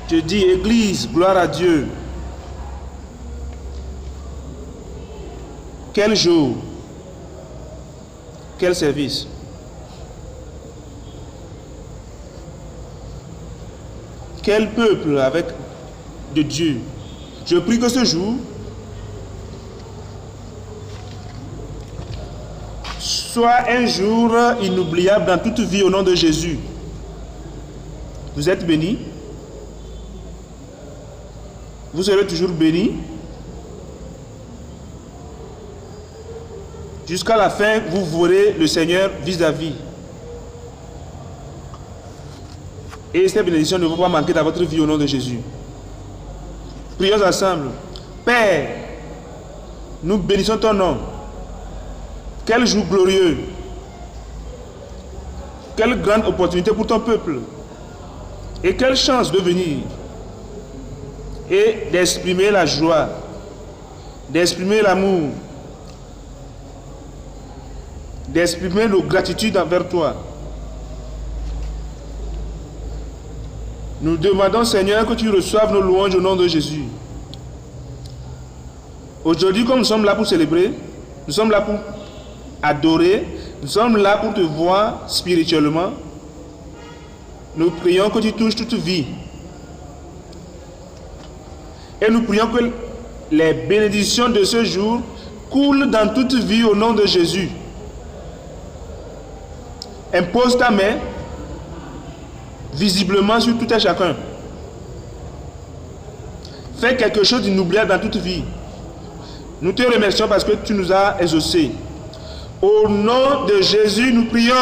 Je dis Église, gloire à Dieu. Quel jour, quel service. Quel peuple avec de Dieu. Je prie que ce jour soit un jour inoubliable dans toute vie au nom de Jésus. Vous êtes bénis. Vous serez toujours bénis. Jusqu'à la fin, vous verrez le Seigneur vis-à-vis. Et cette bénédiction ne va pas manquer dans votre vie au nom de Jésus. Prions ensemble. Père, nous bénissons ton nom. Quel jour glorieux. Quelle grande opportunité pour ton peuple. Et quelle chance de venir et d'exprimer la joie, d'exprimer l'amour, d'exprimer nos gratitudes envers toi. Nous demandons, Seigneur, que tu reçoives nos louanges au nom de Jésus. Aujourd'hui, comme nous sommes là pour célébrer, nous sommes là pour adorer, nous sommes là pour te voir spirituellement. Nous prions que tu touches toute vie. Et nous prions que les bénédictions de ce jour coulent dans toute vie au nom de Jésus. Impose ta main visiblement sur tout et chacun. Fais quelque chose d'inoubliable dans toute vie. Nous te remercions parce que tu nous as exaucés. Au nom de Jésus, nous prions.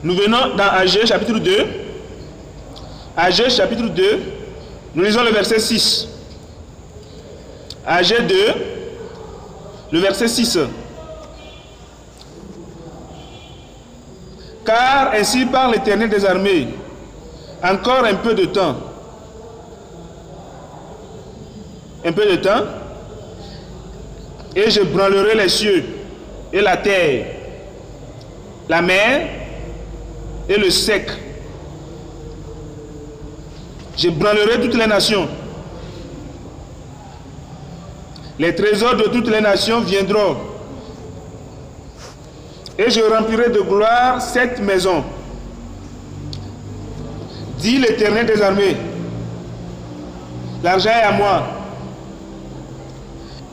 Nous venons dans Agé chapitre 2. Agé chapitre 2, nous lisons le verset 6. Agé 2, le verset 6. Car ainsi parle l'Éternel des armées, encore un peu de temps, et je branlerai les cieux et la terre, la mer et le sec. Je branlerai toutes les nations. Les trésors de toutes les nations viendront. Et je remplirai de gloire cette maison. Dit l'Éternel des armées. L'argent est à moi.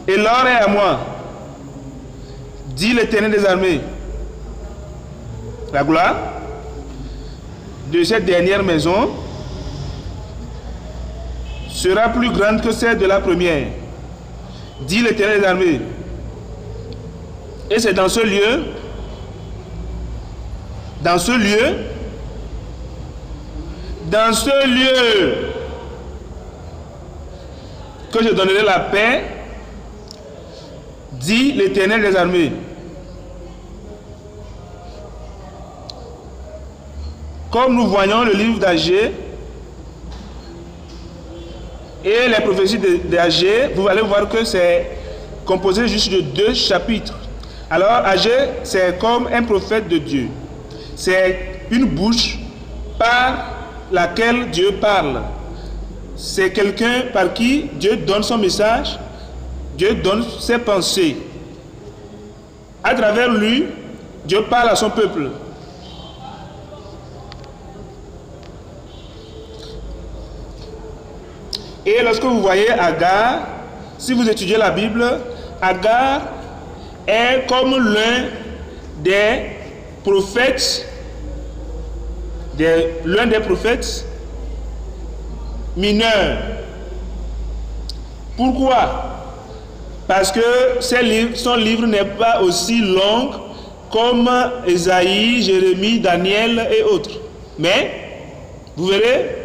Et l'or est à moi. Dit l'Éternel des armées. La gloire de cette dernière maison sera plus grande que celle de la première, dit l'Éternel des armées. Et c'est dans ce lieu que je donnerai la paix, dit l'Éternel des armées. Comme nous voyons le livre d'Agé et les prophéties d'Agé, vous allez voir que c'est composé juste de 2 chapitres. Alors Agé, c'est comme un prophète de Dieu. C'est une bouche par laquelle Dieu parle. C'est quelqu'un par qui Dieu donne son message, Dieu donne ses pensées. À travers lui, Dieu parle à son peuple. Et lorsque vous voyez Agar, si vous étudiez la Bible, Agar est comme l'un des prophètes, mineurs. Pourquoi? Parce que son livre n'est pas aussi long comme Ésaïe, Jérémie, Daniel et autres. Mais, vous verrez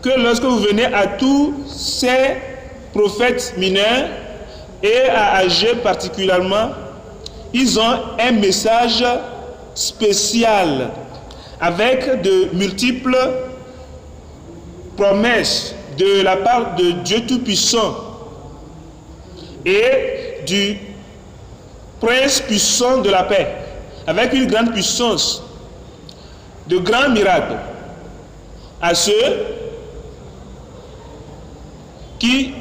que lorsque vous venez à tous ces prophètes mineurs et à Agé particulièrement, ils ont un message spécial avec de multiples promesses de la part de Dieu Tout-Puissant et du Prince puissant de la paix. avec une grande puissance, de grands miracles à ceux qui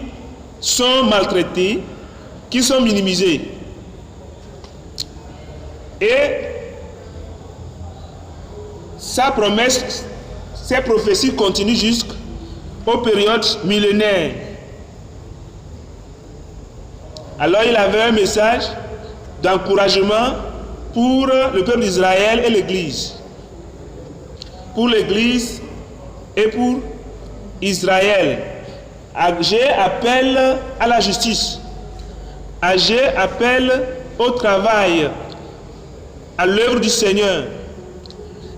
sont maltraités, qui sont minimisés. Et sa promesse, ses prophéties continuent jusqu'aux périodes millénaires. Alors il avait un message d'encouragement pour le peuple d'Israël et l'Église. Pour l'Église et pour Israël. Agé appelle à la justice. Agé appelle au travail, à l'œuvre du Seigneur.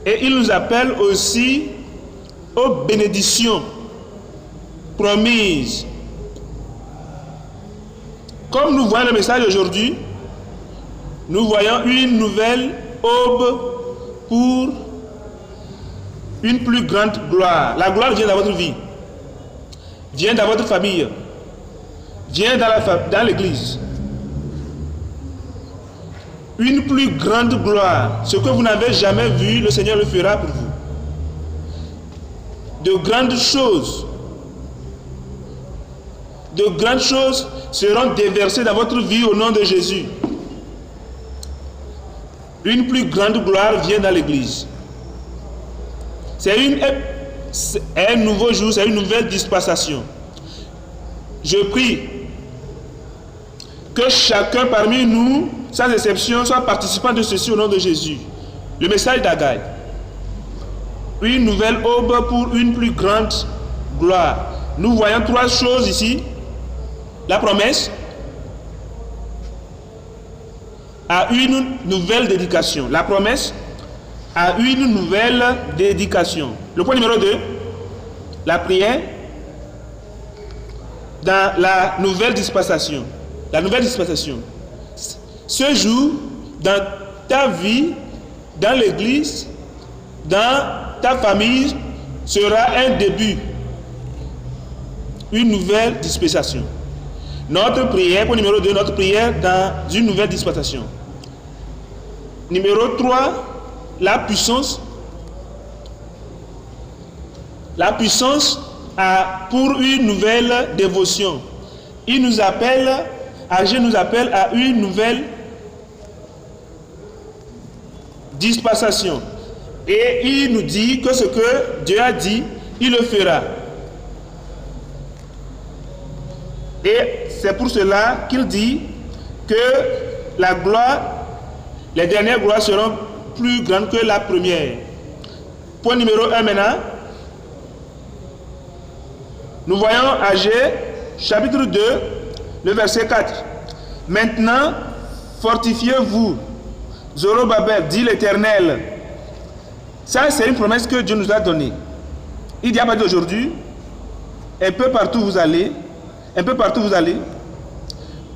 Et il nous appelle aussi aux bénédictions promises. Comme nous voyons le message aujourd'hui, nous voyons une nouvelle aube pour une plus grande gloire. La gloire vient dans votre vie, vient dans votre famille, vient dans l'église. Une plus grande gloire, ce que vous n'avez jamais vu, le Seigneur le fera pour vous. De grandes choses seront déversées dans votre vie au nom de Jésus. Une plus grande gloire vient dans l'église. C'est un nouveau jour, c'est une nouvelle dispensation. Je prie que chacun parmi nous, sans exception, soit participant de ceci au nom de Jésus. Le message d'Agai. Une nouvelle aube pour une plus grande gloire. Nous voyons trois choses ici. La promesse à une nouvelle dédication. La promesse à une nouvelle dédication. Le point numéro 2, la prière dans la nouvelle dispensation. La nouvelle dispensation. Ce jour, dans ta vie, dans l'église, dans ta famille, sera un début. Une nouvelle dispensation. Notre prière, point numéro 2, notre prière dans une nouvelle dispensation. Numéro 3, la puissance. La puissance pour une nouvelle dévotion. Il nous appelle, Agé nous appelle à une nouvelle dispensation. Et il nous dit que ce que Dieu a dit, il le fera. Et c'est pour cela qu'il dit que la gloire, les dernières gloires seront plus grandes que la première. Point numéro 1 maintenant. Nous voyons Agé, chapitre 2, le verset 4. Maintenant, fortifiez-vous, Zorobabel, dit l'Éternel. Ça, c'est une promesse que Dieu nous a donnée. Il dit à partir d'aujourd'hui, un peu partout vous allez,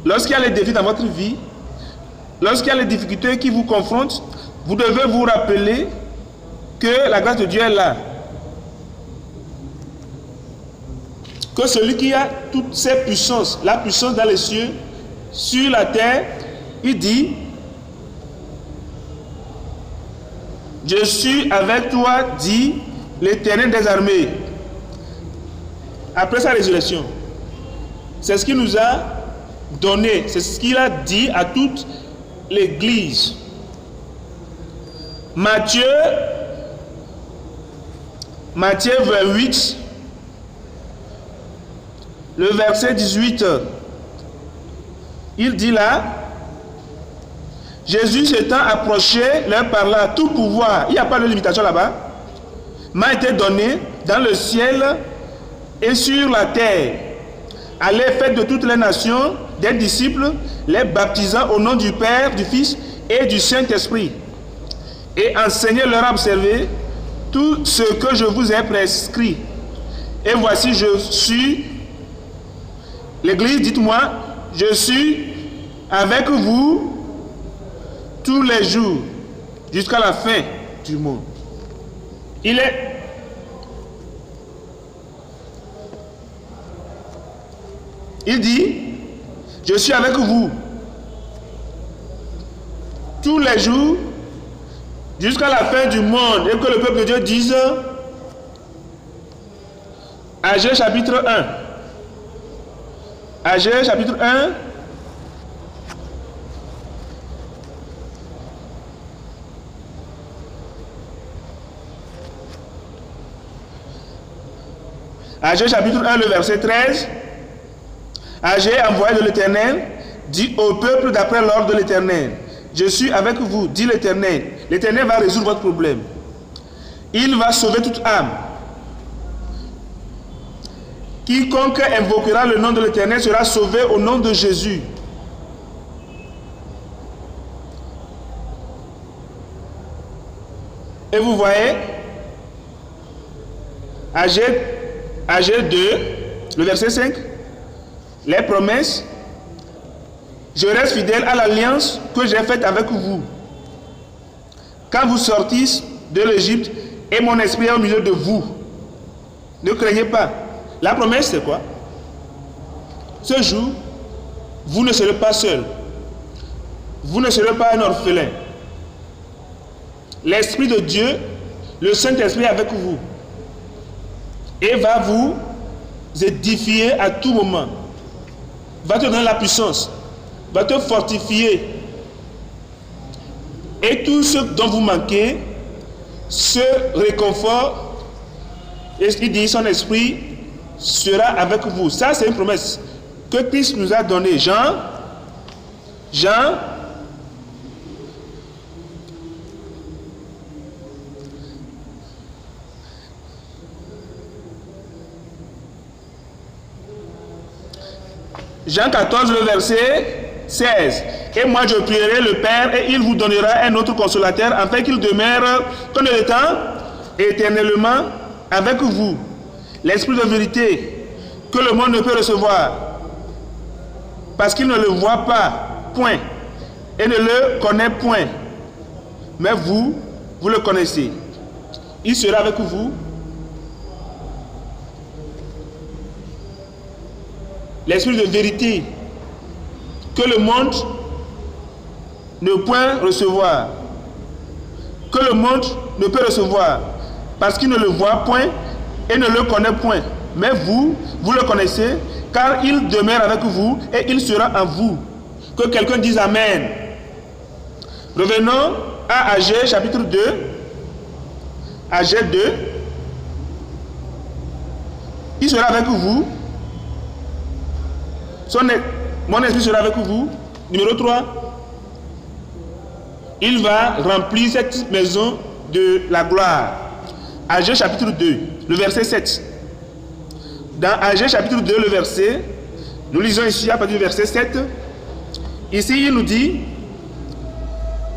lorsqu'il y a les défis dans votre vie, lorsqu'il y a les difficultés qui vous confrontent, vous devez vous rappeler que la grâce de Dieu est là. Que celui qui a toutes ces puissances, la puissance dans les cieux, sur la terre, il dit, je suis avec toi, dit l'Éternel des armées. Après sa résurrection, c'est ce qu'il nous a donné, c'est ce qu'il a dit à toute l'Église. Matthieu 28, le verset 18, il dit là, Jésus s'étant approché, leur parla, tout pouvoir, il n'y a pas de limitation là-bas, m'a été donné dans le ciel et sur la terre. Allez, faites de toutes les nations des disciples, les baptisant au nom du Père, du Fils et du Saint-Esprit, et enseignez-leur à observer tout ce que je vous ai prescrit. Et voici, je suis, l'Église, dites-moi, je suis avec vous tous les jours, jusqu'à la fin du monde. Il dit, je suis avec vous tous les jours jusqu'à la fin du monde et que le peuple de Dieu dise Agé chapitre 1. Agé chapitre 1. Agé chapitre 1, le verset 13. Agé, envoyé de l'Éternel, dit au peuple d'après l'ordre de l'Éternel, je suis avec vous, dit l'Éternel. L'Éternel va résoudre votre problème. Il va sauver toute âme. Quiconque invoquera le nom de l'Éternel sera sauvé au nom de Jésus. Et vous voyez, Agé 2, le verset 5, les promesses, je reste fidèle à l'alliance que j'ai faite avec vous. Quand vous sortissez de l'Égypte et mon esprit est au milieu de vous, ne craignez pas. La promesse c'est quoi? Ce jour, vous ne serez pas seul. Vous ne serez pas un orphelin. L'Esprit de Dieu, le Saint-Esprit est avec vous. Et va vous édifier à tout moment. Va te donner la puissance. Va te fortifier. Et tout ce dont vous manquez, ce réconfort, et il dit son esprit sera avec vous. Ça c'est une promesse que Christ nous a donnée. Jean Jean 14, le verset 16. Et moi je prierai le Père et il vous donnera un autre consolateur afin qu'il demeure comme le temps éternellement avec vous. L'esprit de vérité que le monde ne peut recevoir parce qu'il ne le voit pas, point, et ne le connaît point. Mais vous le connaissez. Il sera avec vous. L'esprit de vérité que le monde ne peut recevoir, que le monde ne peut recevoir parce qu'il ne le voit point et ne le connaît point. Mais vous le connaissez car il demeure avec vous et il sera en vous. Que quelqu'un dise Amen. Revenons à Agé chapitre 2. Agé 2. Il sera avec vous. Mon esprit sera avec vous. Numéro 3. Il va remplir cette maison de la gloire. Agé chapitre 2, le verset 7. Dans Agé chapitre 2, le verset, nous lisons ici à partir du verset 7. Ici, il nous dit,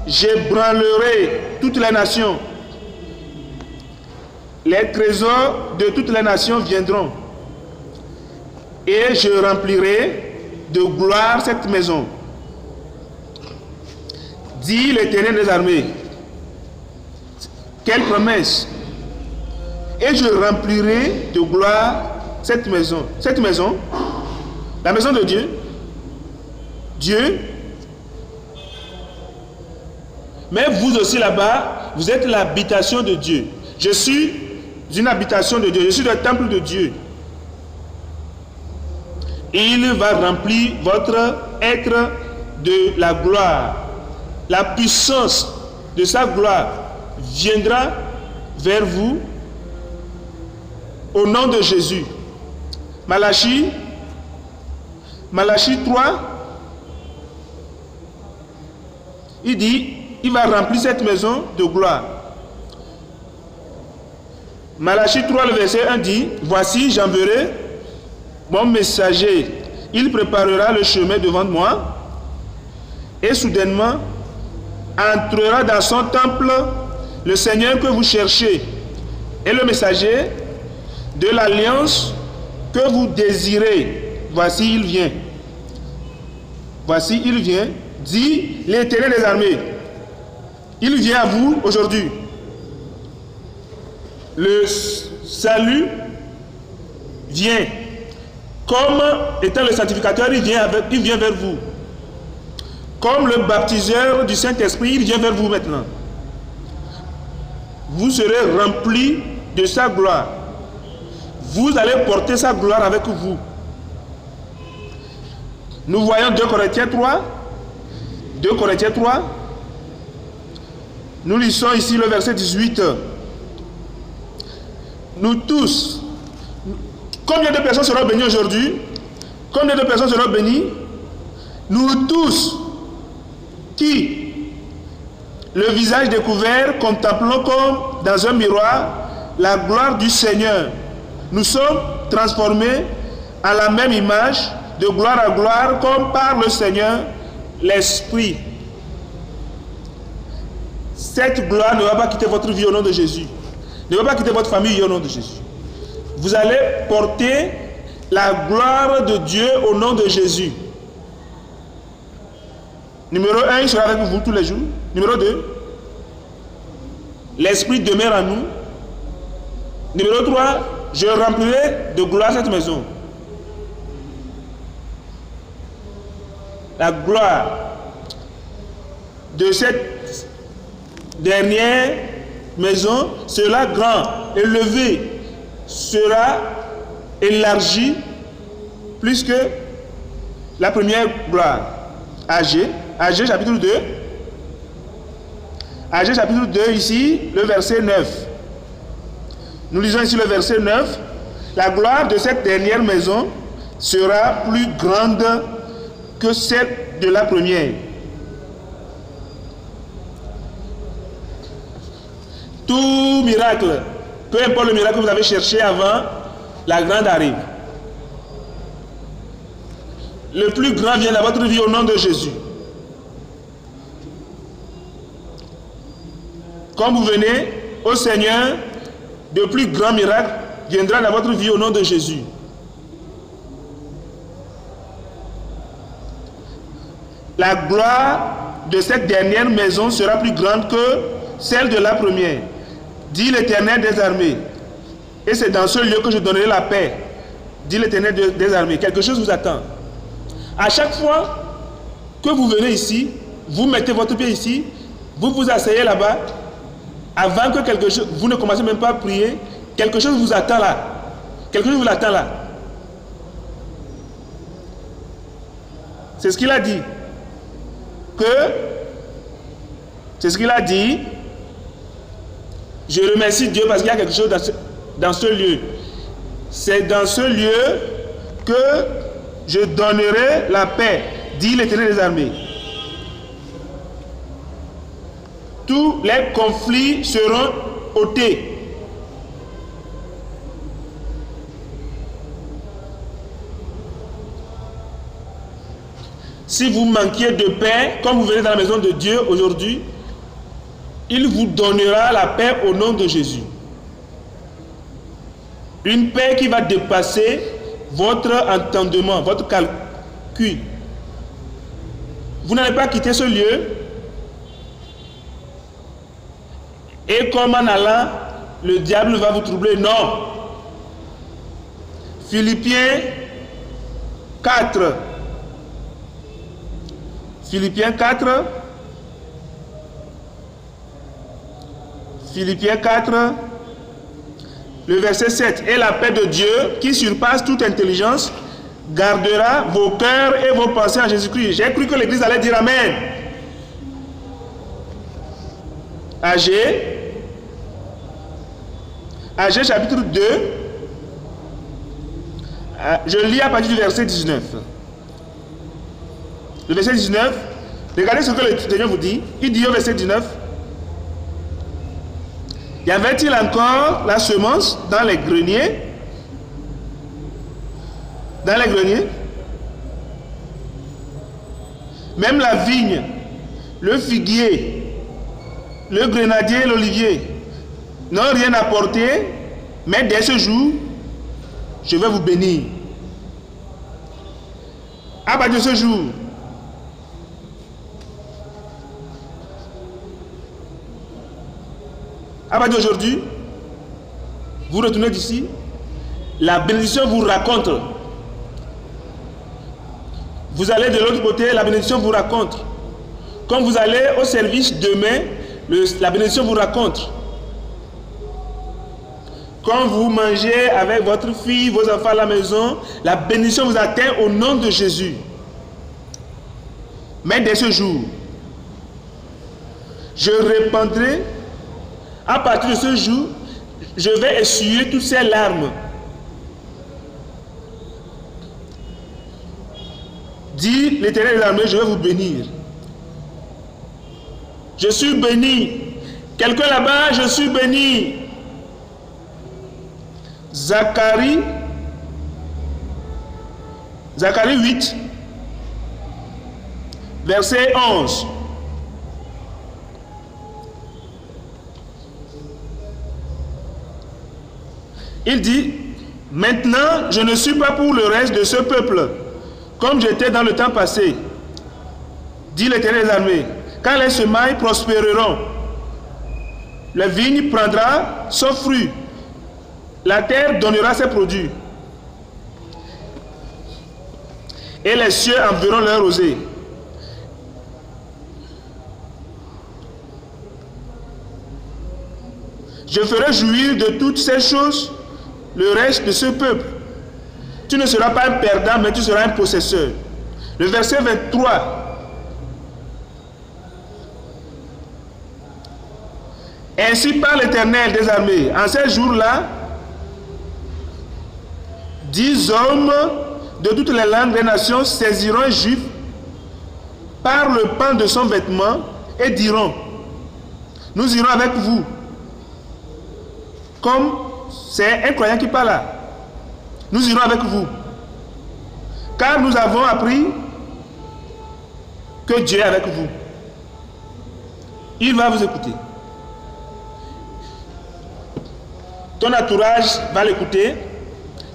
j'ébranlerai toutes les nations. Les trésors de toutes les nations viendront. Et je remplirai de gloire cette maison. Dit l'Éternel des armées. Quelle promesse! Et je remplirai de gloire cette maison. Cette maison, la maison de Dieu. Dieu. Mais vous aussi là-bas, vous êtes l'habitation de Dieu. Je suis une habitation de Dieu. Je suis le temple de Dieu. Il va remplir votre être de la gloire. La puissance de sa gloire viendra vers vous au nom de Jésus. Malachie 3, il dit, il va remplir cette maison de gloire. Malachie 3, le verset 1 dit, voici, j'enverrai mon messager, il préparera le chemin devant moi et soudainement entrera dans son temple le Seigneur que vous cherchez et le messager de l'alliance que vous désirez. Voici, il vient. Voici, il vient, dit l'Éternel des armées. Il vient à vous aujourd'hui. Le salut vient. Comme étant le sanctificateur, il vient vers vous. Comme le baptiseur du Saint-Esprit, il vient vers vous maintenant. vous serez remplis de sa gloire. Vous allez porter sa gloire avec vous. Nous voyons 2 Corinthiens 3. 2 Corinthiens 3. Nous lisons ici le verset 18. Nous tous, combien de personnes seront bénies aujourd'hui? Combien de personnes seront bénies? Nous tous, qui, le visage découvert, contemplons comme dans un miroir la gloire du Seigneur. Nous sommes transformés à la même image, de gloire à gloire, comme par le Seigneur, l'Esprit. Cette gloire ne va pas quitter votre vie au nom de Jésus. Ne va pas quitter votre famille au nom de Jésus. Vous allez porter la gloire de Dieu au nom de Jésus. Numéro 1, il sera avec vous tous les jours. Numéro 2, l'Esprit demeure en nous. Numéro 3, je remplirai de gloire cette maison. La gloire de cette dernière maison sera grande, élevée, sera élargie plus que la première gloire. Agé chapitre 2. Agé chapitre 2 ici, le verset 9. Nous lisons ici le verset 9. La gloire de cette dernière maison sera plus grande que celle de la première. Tout miracle, peu importe le miracle que vous avez cherché avant, la grande arrive. Le plus grand vient dans votre vie au nom de Jésus. Quand vous venez au Seigneur, de plus grands miracles viendra dans votre vie au nom de Jésus. La gloire de cette dernière maison sera plus grande que celle de la première, dit l'Éternel des armées. Et c'est dans ce lieu que je donnerai la paix, dit l'Éternel des armées. Quelque chose vous attend. À chaque fois que vous venez ici, vous mettez votre pied ici, vous vous asseyez là-bas, avant que quelque chose, vous ne commencez même pas à prier, quelque chose vous attend là. Quelque chose vous attend là. C'est ce qu'il a dit. C'est ce qu'il a dit. Je remercie Dieu parce qu'il y a quelque chose dans ce lieu. C'est dans ce lieu que je donnerai la paix, dit l'Éternel des armées. Tous les conflits seront ôtés. Si vous manquiez de paix, comme vous venez dans la maison de Dieu aujourd'hui, il vous donnera la paix au nom de Jésus. Une paix qui va dépasser votre entendement, votre calcul. Vous n'allez pas quitter ce lieu et comme en allant, le diable va vous troubler. Non. Philippiens 4. Philippiens 4. Philippiens 4. Le verset 7. Et la paix de Dieu, qui surpasse toute intelligence, gardera vos cœurs et vos pensées en Jésus-Christ. J'ai cru que l'Église allait dire Amen. Agé chapitre 2. Je lis à partir du verset 19. Le verset 19. Regardez ce que le Seigneur vous dit. Il dit au verset 19. Y avait-il encore la semence dans les greniers? Dans les greniers? Même la vigne, le figuier, le grenadier et l'olivier n'ont rien apporté, mais dès ce jour, je vais vous bénir. À partir de ce jour, à partir d'aujourd'hui, vous retournez d'ici, la bénédiction vous raconte. Vous allez de l'autre côté, la bénédiction vous raconte. Quand vous allez au service demain, la bénédiction vous raconte. Quand vous mangez avec votre fille, vos enfants à la maison, la bénédiction vous atteint au nom de Jésus. Mais dès ce jour, je répandrai, à partir de ce jour, je vais essuyer toutes ces larmes. Dit l'Éternel des armées, je vais vous bénir. Je suis béni. Quelqu'un là-bas, je suis béni. Zacharie 8, verset 11. Il dit, maintenant je ne suis pas pour le reste de ce peuple, comme j'étais dans le temps passé, dit l'Éternel des armées, quand les semailles prospéreront, la vigne prendra son fruit, la terre donnera ses produits, et les cieux enverront leur rosée. Je ferai jouir de toutes ces choses le reste de ce peuple. Tu ne seras pas un perdant, mais tu seras un possesseur. Le verset 23. Ainsi parle l'Éternel des armées. En ces jours-là, 10 hommes de toutes les langues des nations saisiront un juif par le pan de son vêtement et diront, nous irons avec vous. Comme c'est un croyant qui parle là. Nous irons avec vous. Car nous avons appris que Dieu est avec vous. Il va vous écouter. Ton entourage va l'écouter.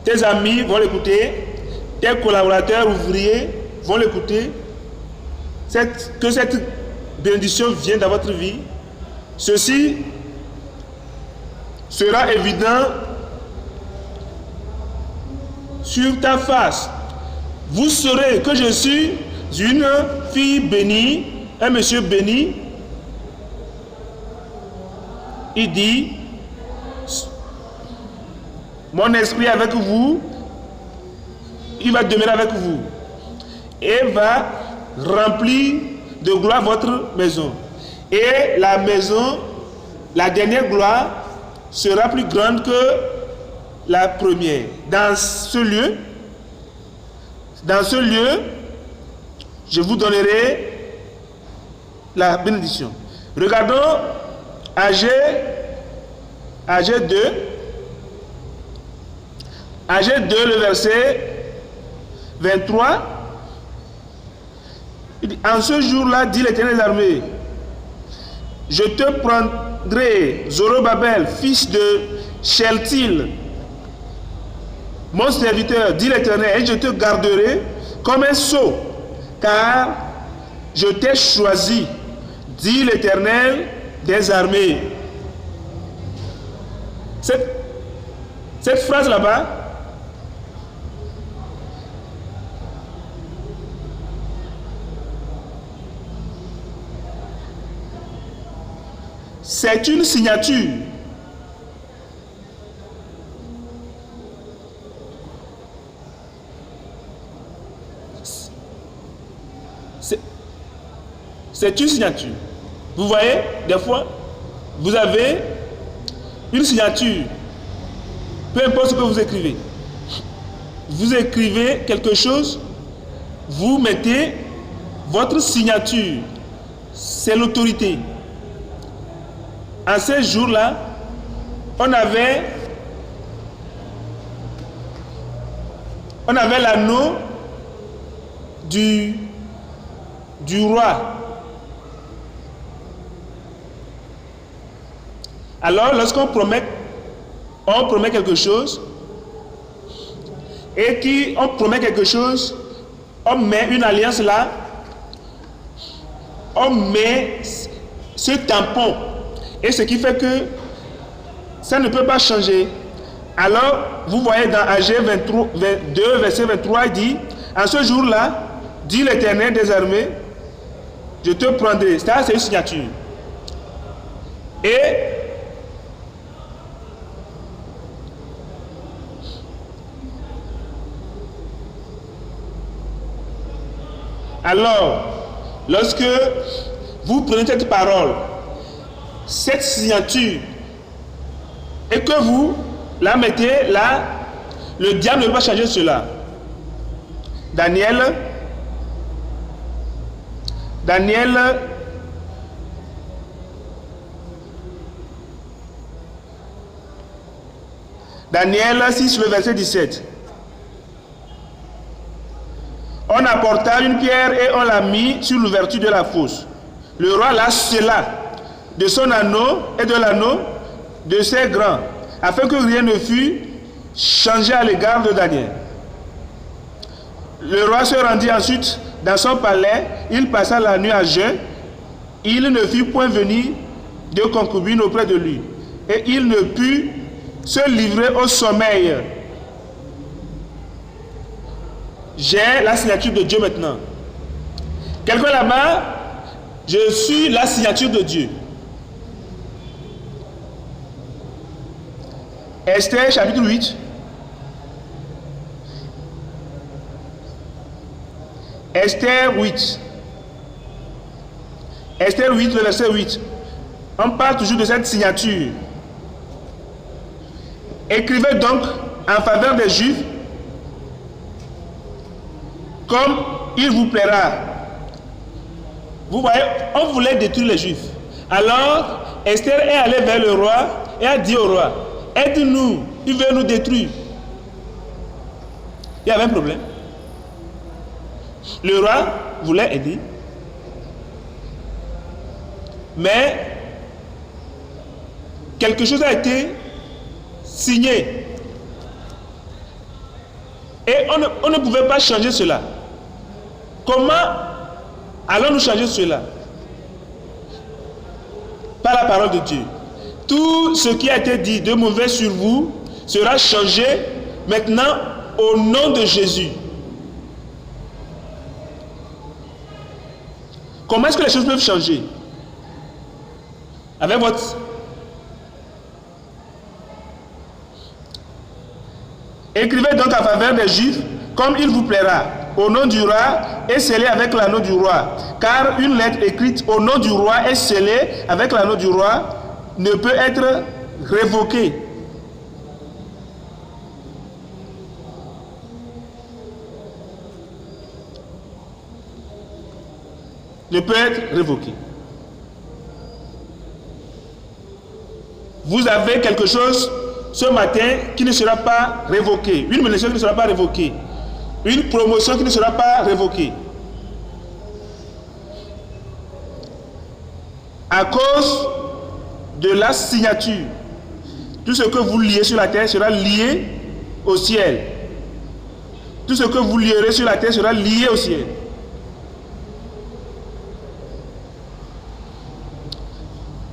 Tes amis vont l'écouter. Tes collaborateurs ouvriers vont l'écouter. Que cette bénédiction vienne dans votre vie. Ceci sera évident sur ta face. Vous saurez que je suis une fille bénie, un monsieur béni. Il dit, mon esprit est avec vous, il va demeurer avec vous et va remplir de gloire votre maison. Et la maison, la dernière gloire, sera plus grande que la première. Dans ce lieu, je vous donnerai la bénédiction. Regardons Agé 2. Agé 2, le verset 23. Il dit, en ce jour-là, dit l'Éternel des armées, je te prendrai Zorobabel, fils de Sheltil, mon serviteur, dit l'Éternel, et je te garderai comme un sceau, car je t'ai choisi, dit l'Éternel des armées. Cette phrase là-bas, c'est une signature. C'est une signature. Vous voyez, des fois, vous avez une signature. Peu importe ce que vous écrivez. Vous écrivez quelque chose, vous mettez votre signature. C'est l'autorité. En ces jours-là, on avait l'anneau du roi. Alors, lorsqu'on promet quelque chose, et qu'on promet quelque chose, on met une alliance là, on met ce tampon, et ce qui fait que ça ne peut pas changer. Alors, vous voyez dans Agé 2, verset 23, il dit, en ce jour-là, dit l'Éternel des armées, je te prendrai. Ça, c'est une signature. Et Alors, lorsque vous prenez cette parole, cette signature, et que vous la mettez là, le diable ne peut pas changer cela. Daniel 6, le verset 17. On apporta une pierre et on l'a mis sur l'ouverture de la fosse. Le roi la scella de son anneau et de l'anneau de ses grands, afin que rien ne fût changé à l'égard de Daniel. Le roi se rendit ensuite dans son palais, il passa la nuit à jeun, il ne fit point venir de concubine auprès de lui, et il ne put se livrer au sommeil. J'ai la signature de Dieu maintenant. Quelqu'un là-bas, je suis la signature de Dieu. Esther chapitre 8. Esther 8. Esther 8, le verset 8. On parle toujours de cette signature. Écrivez donc en faveur des Juifs comme il vous plaira. Vous voyez, on voulait détruire les Juifs. Alors, Esther est allée vers le roi et a dit au roi, aide-nous, il veut nous détruire. Il y avait un problème. Le roi voulait aider. Mais quelque chose a été signé. Et on ne pouvait pas changer cela. Comment allons-nous changer cela? Par la parole de Dieu. Tout ce qui a été dit de mauvais sur vous sera changé maintenant au nom de Jésus. Comment est-ce que les choses peuvent changer? Avec votre... Écrivez donc en faveur des Juifs comme il vous plaira, au nom du roi et scellé avec l'anneau du roi. Car une lettre écrite au nom du roi et scellée avec l'anneau du roi ne peut être révoquée. Ne peut être révoquée. Vous avez quelque chose ce matin qui ne sera pas révoqué. Une mission qui ne sera pas révoquée. Une promotion qui ne sera pas révoquée. À cause de la signature, tout ce que vous liez sur la terre sera lié au ciel. Tout ce que vous lierez sur la terre sera lié au ciel.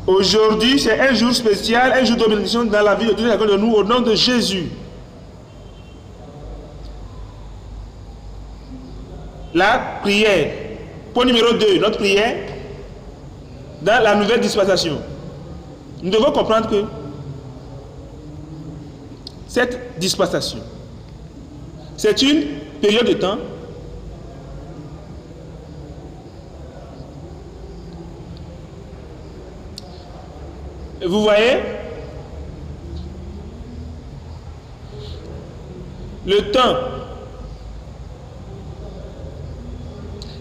Aujourd'hui, c'est un jour spécial, un jour de bénédiction dans la vie de tous chacun de nous, au nom de Jésus. La prière. Point numéro 2, notre prière dans la nouvelle dispensation. Nous devons comprendre que cette dispensation, c'est une période de temps vous voyez, le temps,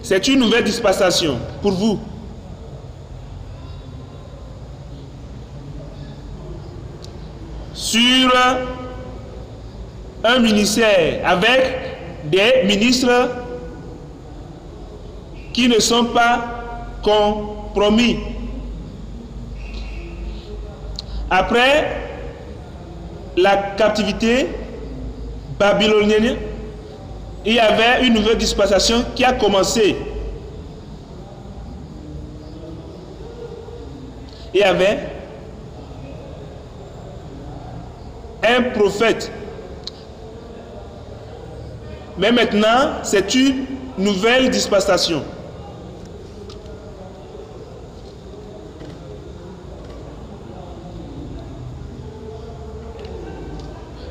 c'est une nouvelle dispensation pour vous. Sur un ministère avec des ministres qui ne sont pas compromis. Après la captivité babylonienne, il y avait une nouvelle dispensation qui a commencé. Il y avait un prophète. Mais maintenant, c'est une nouvelle dispensation.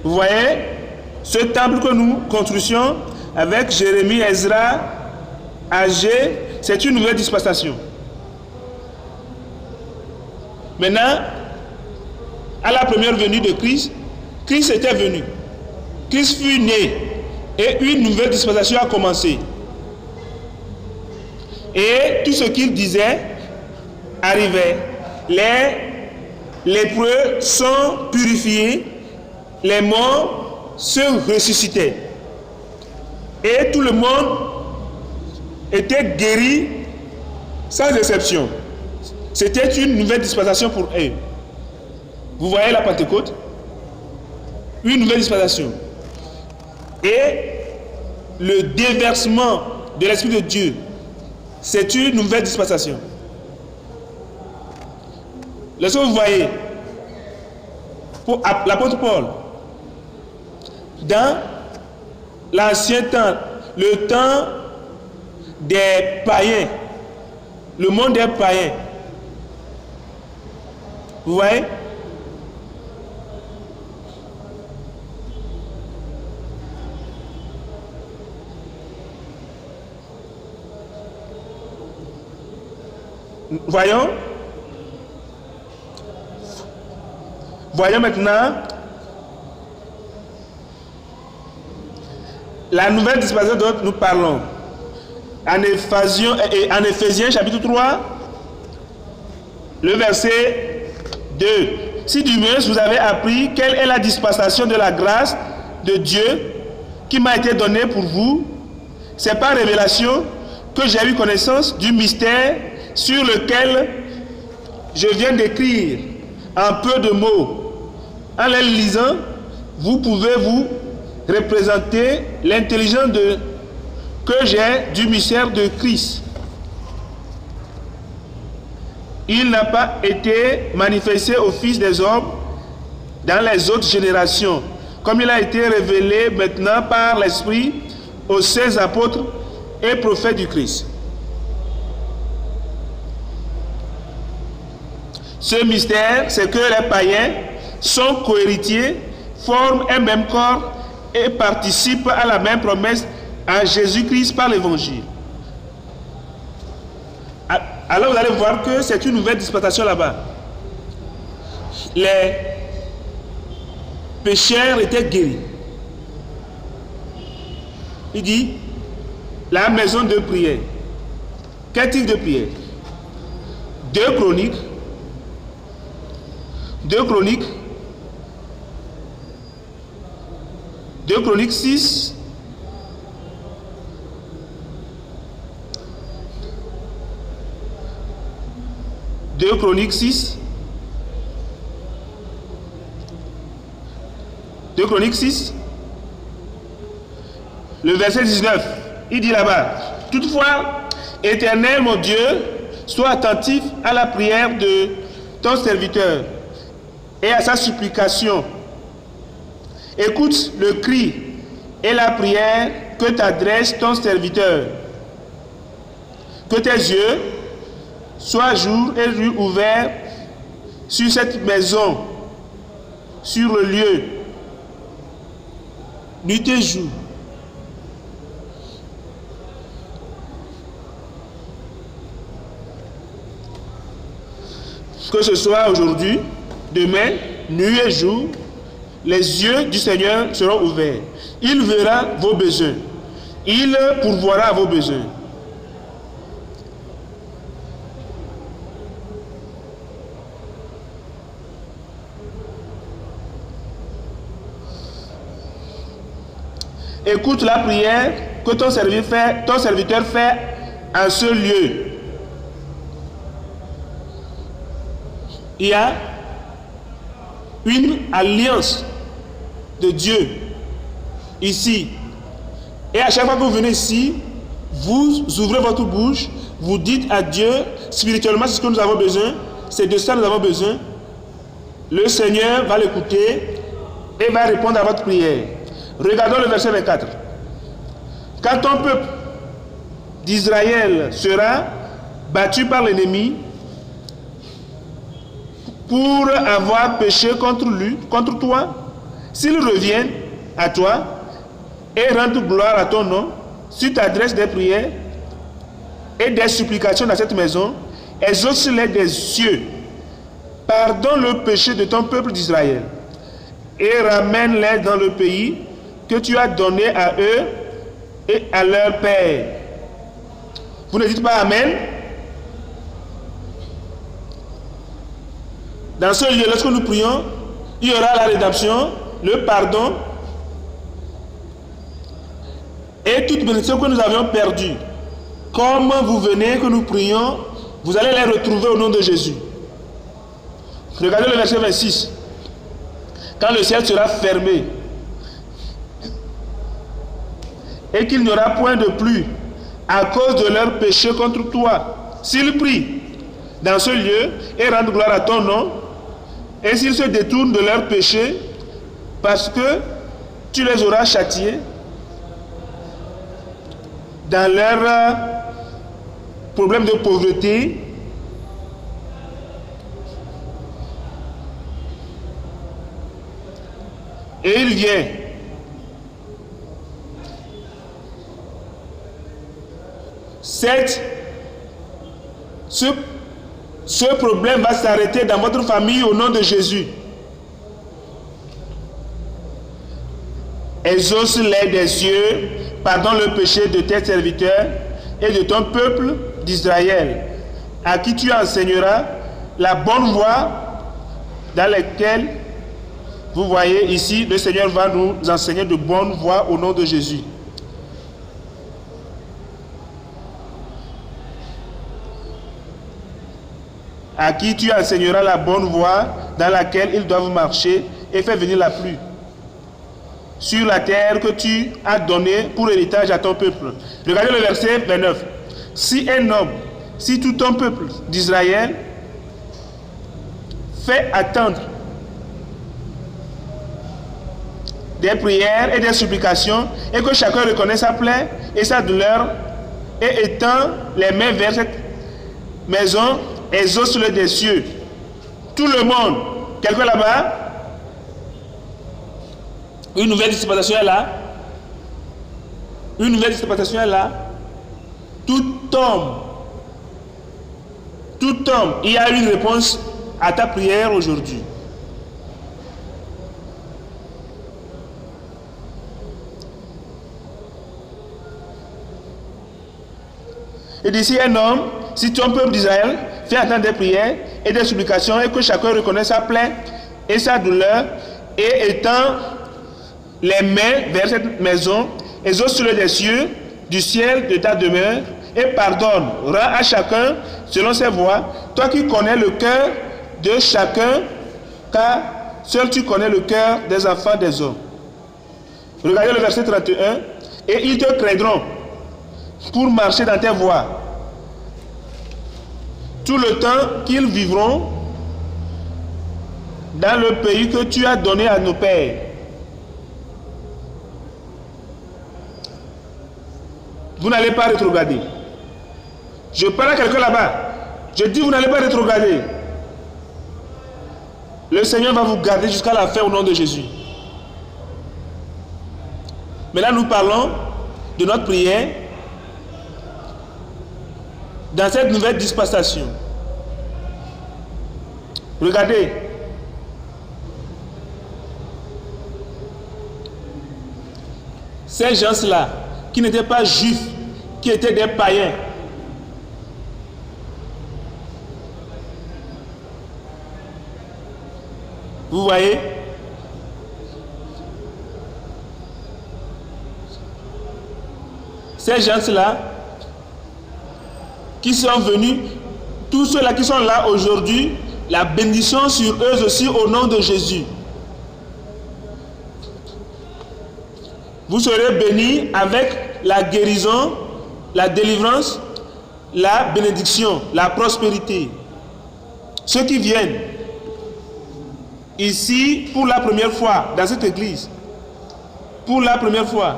Vous voyez, ce temple que nous construisions avec Jérémie, Ezra âgé, c'est une nouvelle dispensation. Maintenant, à la première venue de Christ, Christ était venu. Christ fut né et une nouvelle dispensation a commencé. Et tout ce qu'il disait arrivait. Les lépreux sont purifiés, les morts se ressuscitaient. Et tout le monde était guéri sans exception. C'était une nouvelle dispensation pour eux. Vous voyez la Pentecôte? Une nouvelle dispensation. Et le déversement de l'Esprit de Dieu, c'est une nouvelle dispensation. Lorsque vous voyez, pour l'apôtre Paul, dans l'ancien temps, le temps des païens, le monde des païens, vous voyez? Voyons maintenant la nouvelle dispensation dont nous parlons. En Éphésiens chapitre 3, le verset 2. Si du moins vous avez appris quelle est la dispensation de la grâce de Dieu qui m'a été donnée pour vous, c'est par révélation que j'ai eu connaissance du mystère sur lequel je viens d'écrire en peu de mots. En les lisant, vous pouvez vous représenter l'intelligence que j'ai du mystère de Christ. Il n'a pas été manifesté au Fils des hommes dans les autres générations, comme il a été révélé maintenant par l'Esprit aux 16 apôtres et prophètes du Christ. Ce mystère, c'est que les païens sont cohéritiers, forment un même corps et participent à la même promesse en Jésus-Christ par l'Évangile. Alors vous allez voir que c'est une nouvelle dispensation là-bas. Les pécheurs étaient guéris. Il dit, la maison de prière. Quel type de prière? 2 Chroniques 6. 2 Chroniques 6. 2 Chroniques 6. Le verset 19. Il dit là-bas, toutefois, Éternel mon Dieu, sois attentif à la prière de ton serviteur et à sa supplication. Écoute le cri et la prière que t'adresse ton serviteur. Que tes yeux soient jour et nuit ouverts sur cette maison, sur le lieu, nuit et jour. Que ce soit aujourd'hui, demain, nuit et jour, les yeux du Seigneur seront ouverts. Il verra vos besoins. Il pourvoira à vos besoins. Écoute la prière que ton serviteur fait en ce lieu. Il y a une alliance de Dieu ici. Et à chaque fois que vous venez ici, vous ouvrez votre bouche, vous dites à Dieu, spirituellement, c'est ce que nous avons besoin, c'est de ça que nous avons besoin. Le Seigneur va l'écouter et va répondre à votre prière. Regardons le verset 24. Quand ton peuple d'Israël sera battu par l'ennemi, pour avoir péché contre toi, s'ils reviennent à toi et rendent gloire à ton nom, si tu adresses des prières et des supplications dans cette maison, exauce-les des cieux, pardonne le péché de ton peuple d'Israël, et ramène-les dans le pays que tu as donné à eux et à leur père. Vous ne dites pas Amen? Dans ce lieu, lorsque nous prions, il y aura la rédemption, le pardon et toute bénédiction que nous avions perdue. Comme vous venez, que nous prions, vous allez les retrouver au nom de Jésus. Regardez le verset 26. Quand le ciel sera fermé et qu'il n'y aura point de pluie à cause de leurs péchés contre toi, s'ils prient dans ce lieu et rendent gloire à ton nom, et s'ils se détournent de leurs péchés, parce que tu les auras châtiés dans leur problème de pauvreté, et il vient ce problème va s'arrêter dans votre famille au nom de Jésus. Exauce-les des cieux, pardonne le péché de tes serviteurs et de ton peuple d'Israël, à qui tu enseigneras la bonne voie dans laquelle, vous voyez ici, le Seigneur va nous enseigner de bonne voie au nom de Jésus. À qui tu enseigneras la bonne voie dans laquelle ils doivent marcher et faire venir la pluie sur la terre que tu as donnée pour héritage à ton peuple. Regardez le verset 29. Si un homme, si tout ton peuple d'Israël fait attendre des prières et des supplications, et que chacun reconnaît sa plaie et sa douleur, et étend les mains vers cette maison, exauce-le des cieux. Tout le monde, quelqu'un là-bas, une nouvelle dispensation est là. Une nouvelle dispensation est là. Tout homme, il y a une réponse à ta prière aujourd'hui. Et d'ici un homme, si ton peuple d'Israël fait attendre des prières et des supplications, et que chacun reconnaît sa plaie et sa douleur, et étend les mains vers cette maison, exauce-le des cieux, du ciel de ta demeure, et pardonne, rends à chacun selon ses voies, toi qui connais le cœur de chacun, car seul tu connais le cœur des enfants des hommes. Regardez le verset 31. Et ils te craindront pour marcher dans tes voies tout le temps qu'ils vivront dans le pays que tu as donné à nos pères. Vous n'allez pas rétrograder. Je parle à quelqu'un là-bas. Je dis vous n'allez pas rétrograder. Le Seigneur va vous garder jusqu'à la fin au nom de Jésus. Mais là nous parlons de notre prière dans cette nouvelle dispensation. Regardez. Ces gens-là, qui n'étaient pas juifs, qui étaient des païens, vous voyez, ces gens-là qui sont venus, tous ceux-là qui sont là aujourd'hui, la bénédiction sur eux aussi au nom de Jésus. Vous serez bénis avec la guérison, la délivrance, la bénédiction, la prospérité. Ceux qui viennent ici pour la première fois dans cette église, pour la première fois,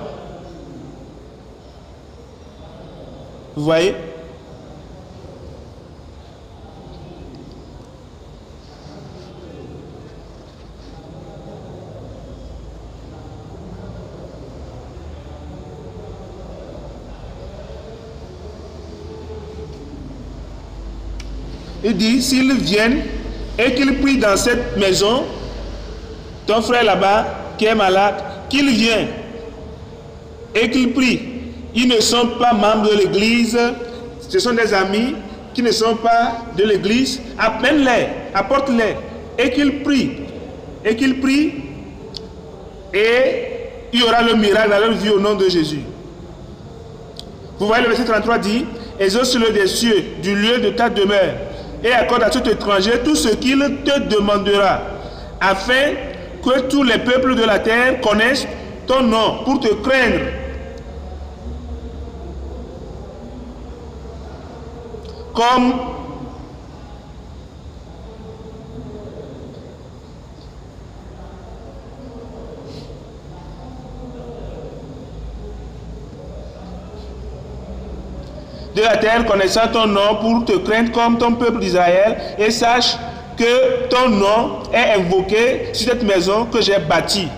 vous voyez, Il dit, s'ils viennent et qu'ils prient dans cette maison, ton frère là-bas qui est malade, qu'il vienne et qu'il prie. Ils ne sont pas membres de l'église, ce sont des amis qui ne sont pas de l'église. Appelle-les, apporte-les et qu'ils prient. Et qu'ils prient et il y aura le miracle dans leur vie au nom de Jésus. Vous voyez, le verset 33 dit, exauce-le des cieux, du lieu de ta demeure, et accorde à cet étranger tout ce qu'il te demandera, afin que tous les peuples de la terre connaissent ton nom pour te craindre. Comme de la terre, connaissant ton nom pour te craindre comme ton peuple d'Israël, et sache que ton nom est invoqué sur cette maison que j'ai bâtie.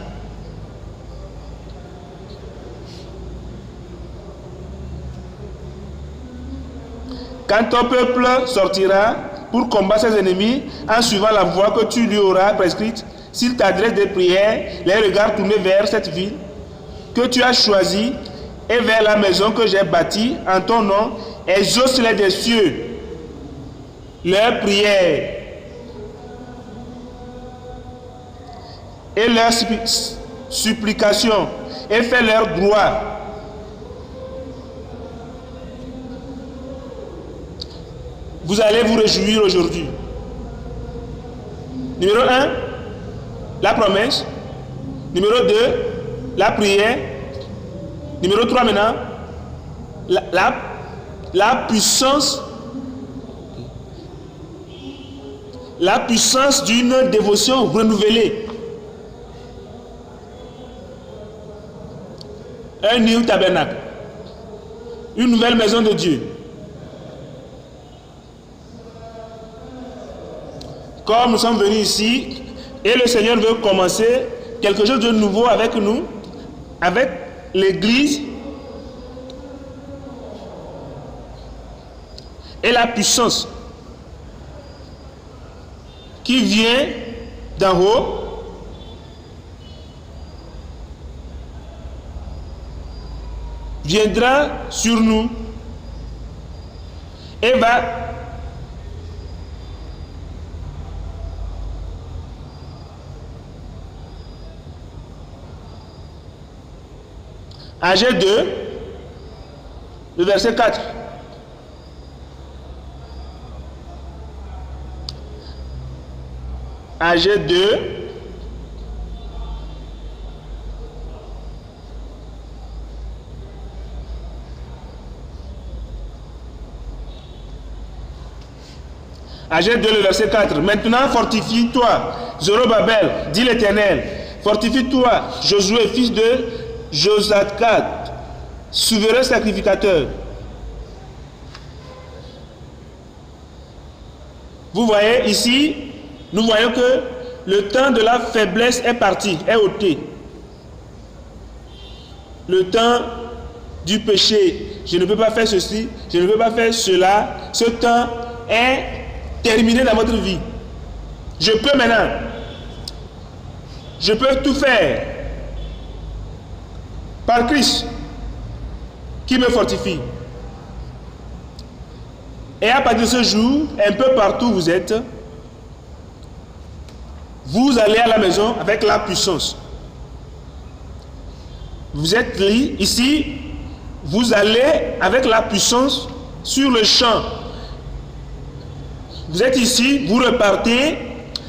Quand ton peuple sortira pour combattre ses ennemis en suivant la voie que tu lui auras prescrite, s'il t'adresse des prières, les regards tournés vers cette ville que tu as choisie et vers la maison que j'ai bâtie en ton nom, exauce-les des cieux, leurs prières et leurs supplications, et fais leur droit. Vous allez vous réjouir aujourd'hui. Numéro 1, la promesse. Numéro 2, la prière. Numéro 3 maintenant, la puissance. La puissance d'une dévotion renouvelée. Un new tabernacle. Une nouvelle maison de Dieu. Comme nous sommes venus ici, et le Seigneur veut commencer quelque chose de nouveau avec nous, avec l'Église, et la puissance qui vient d'en haut, viendra sur nous et va Ag 2, le verset 4. Ag 2, Ag 2, le verset 4. Maintenant fortifie-toi, Zorobabel, dit l'Éternel. Fortifie-toi, Josué, fils de Josadak, souverain sacrificateur. Vous voyez ici, nous voyons que le temps de la faiblesse est parti, est ôté. Le temps du péché, je ne peux pas faire ceci, je ne peux pas faire cela, ce temps est terminé dans votre vie. Je peux maintenant, je peux tout faire par Christ qui me fortifie. Et à partir de ce jour, un peu partout où vous êtes, vous allez à la maison avec la puissance. Vous êtes ici, vous allez avec la puissance sur le champ. Vous êtes ici, vous repartez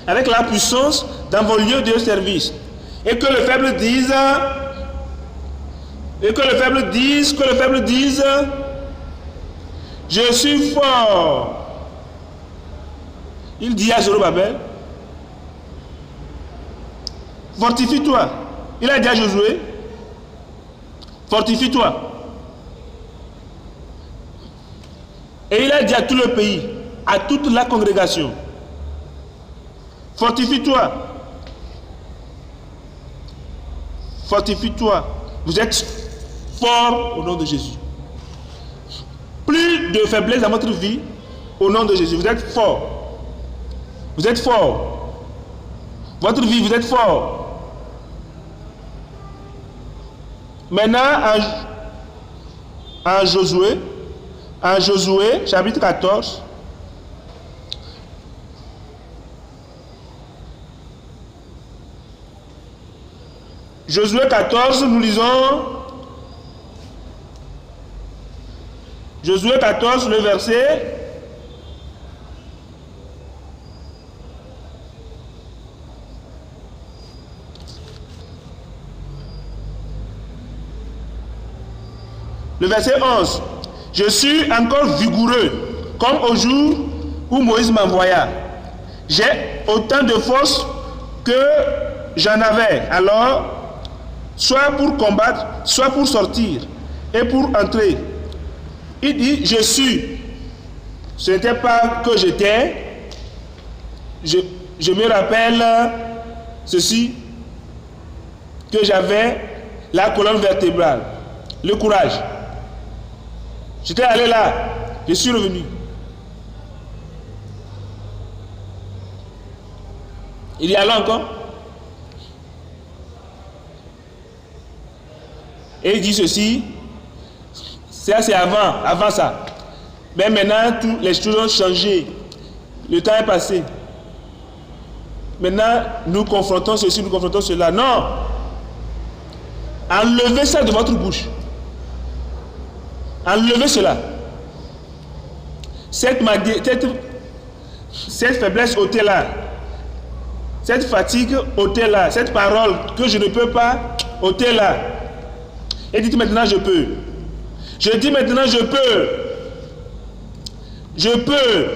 avec la puissance dans vos lieux de service. Et que le faible dise, je suis fort. Il dit à Zorobabel, fortifie-toi. Il a dit à Josué, fortifie-toi. Et il a dit à tout le pays, à toute la congrégation, fortifie-toi. Fortifie-toi. Vous êtes fort au nom de Jésus. Plus de faiblesse dans votre vie, au nom de Jésus. Vous êtes fort. Vous êtes fort. Votre vie, vous êtes fort. Maintenant, en Josué, chapitre 14, Josué 14, nous lisons Josué 14, le verset le verset 11. Je suis encore vigoureux, comme au jour où Moïse m'envoya. J'ai autant de force que j'en avais alors, soit pour combattre, soit pour sortir et pour entrer. Il dit, je suis. Ce n'était pas que j'étais. Je me rappelle ceci, que j'avais la colonne vertébrale, le courage. J'étais allé là, je suis revenu. Il y a là encore. Et il dit ceci, ça c'est avant ça. Mais maintenant, les choses ont changé. Le temps est passé. Maintenant, nous confrontons ceci, nous confrontons cela. Non. Enlevez ça de votre bouche. Enlevez cela. Cette faiblesse, ôtez-la. Cette fatigue, ôtez-la. Cette parole que je ne peux pas, ôtez-la. Et dites maintenant, je peux. Je dis maintenant, je peux. Je peux.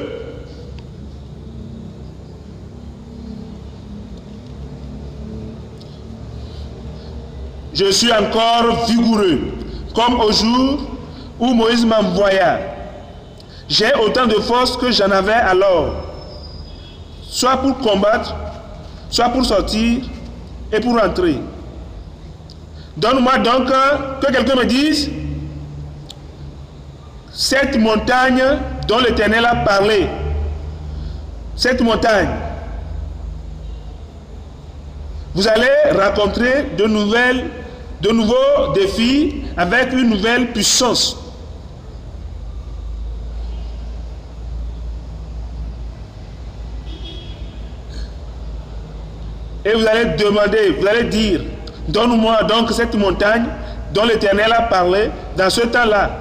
Je suis encore vigoureux, comme au jour où Moïse m'envoya. J'ai autant de force que j'en avais alors, soit pour combattre, soit pour sortir et pour entrer. Donne-moi donc que quelqu'un me dise cette montagne dont l'Éternel a parlé. Cette montagne. Vous allez rencontrer de nouveaux défis avec une nouvelle puissance. Et vous allez demander, vous allez dire, donne-moi donc cette montagne dont l'Éternel a parlé dans ce temps-là.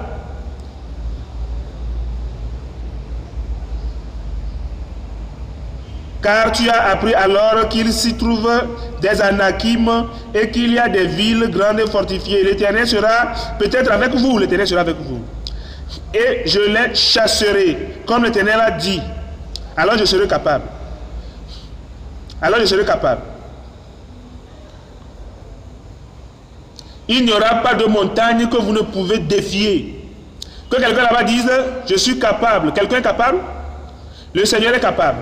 Car tu as appris alors qu'il s'y trouve des Anakim et qu'il y a des villes grandes et fortifiées. L'Éternel sera peut-être avec vous, l'Éternel sera avec vous. Et je les chasserai, comme l'Éternel a dit. Alors je serai capable. Alors je serai capable. Il n'y aura pas de montagne que vous ne pouvez défier. Que quelqu'un là-bas dise, je suis capable. Quelqu'un est capable? Le Seigneur est capable.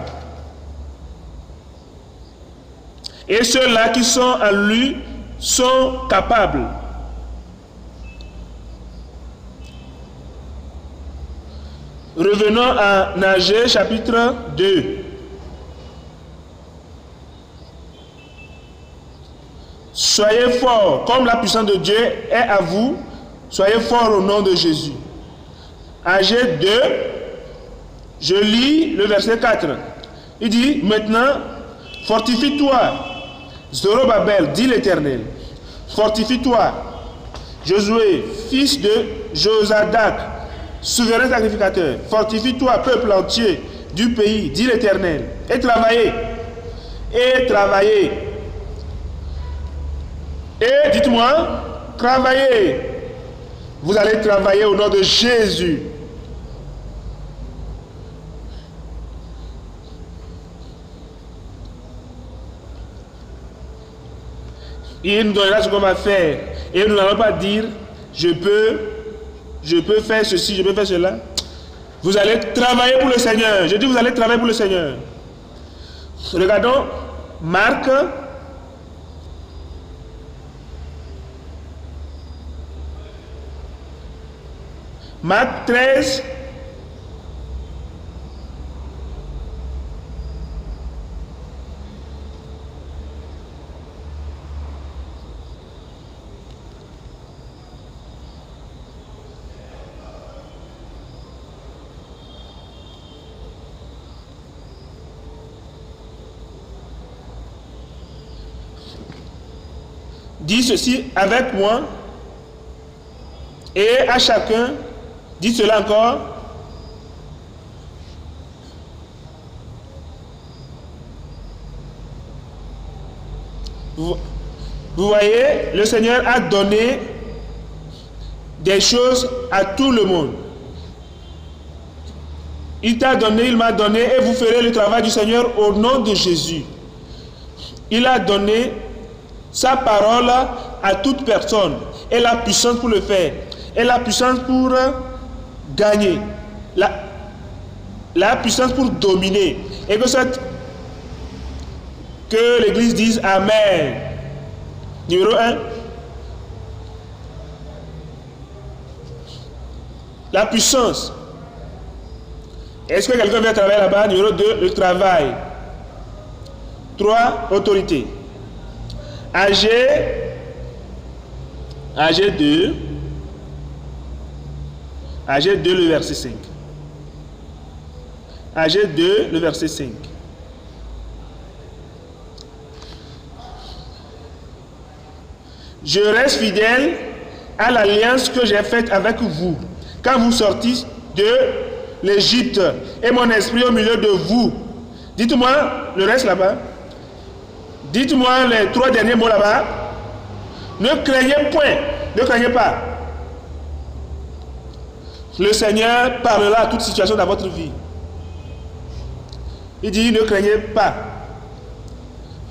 Et ceux-là qui sont en lui sont capables. Revenons à Agé chapitre 2. Soyez forts, comme la puissance de Dieu est à vous, soyez forts au nom de Jésus. Agé 2, je lis le verset 4. Il dit, maintenant, fortifie-toi, Zorobabel, dit l'Éternel, fortifie-toi, Josué, fils de Josadak, souverain sacrificateur, fortifie-toi, peuple entier du pays, dit l'Éternel, et travaillez, et travaillez. Et dites-moi, travaillez. Vous allez travailler au nom de Jésus. Il nous donnera ce qu'on va faire. Et nous n'allons pas dire, je peux faire ceci, je peux faire cela. Vous allez travailler pour le Seigneur. Je dis, vous allez travailler pour le Seigneur. Regardons Marc. Marc 13, dit ceci avec moi, et à chacun, dit cela encore. Vous voyez, le Seigneur a donné des choses à tout le monde. Il t'a donné, il m'a donné, et vous ferez le travail du Seigneur au nom de Jésus. Il a donné sa parole à toute personne, et la puissance pour le faire, et la puissance pour gagner, la puissance pour dominer, et que l'Église dise Amen. Numéro 1, la puissance. Est-ce que quelqu'un veut travailler là-bas? Numéro 2, le travail. 3, autorité. AG 2, le verset 5. AG 2, le verset 5. Je reste fidèle à l'alliance que j'ai faite avec vous quand vous sortez de l'Égypte, et mon esprit au milieu de vous. Dites-moi le reste là-bas. Dites-moi les 3 derniers mots là-bas. Ne craignez point, ne craignez pas. Le Seigneur parlera à toute situation dans votre vie. Il dit ne craignez pas.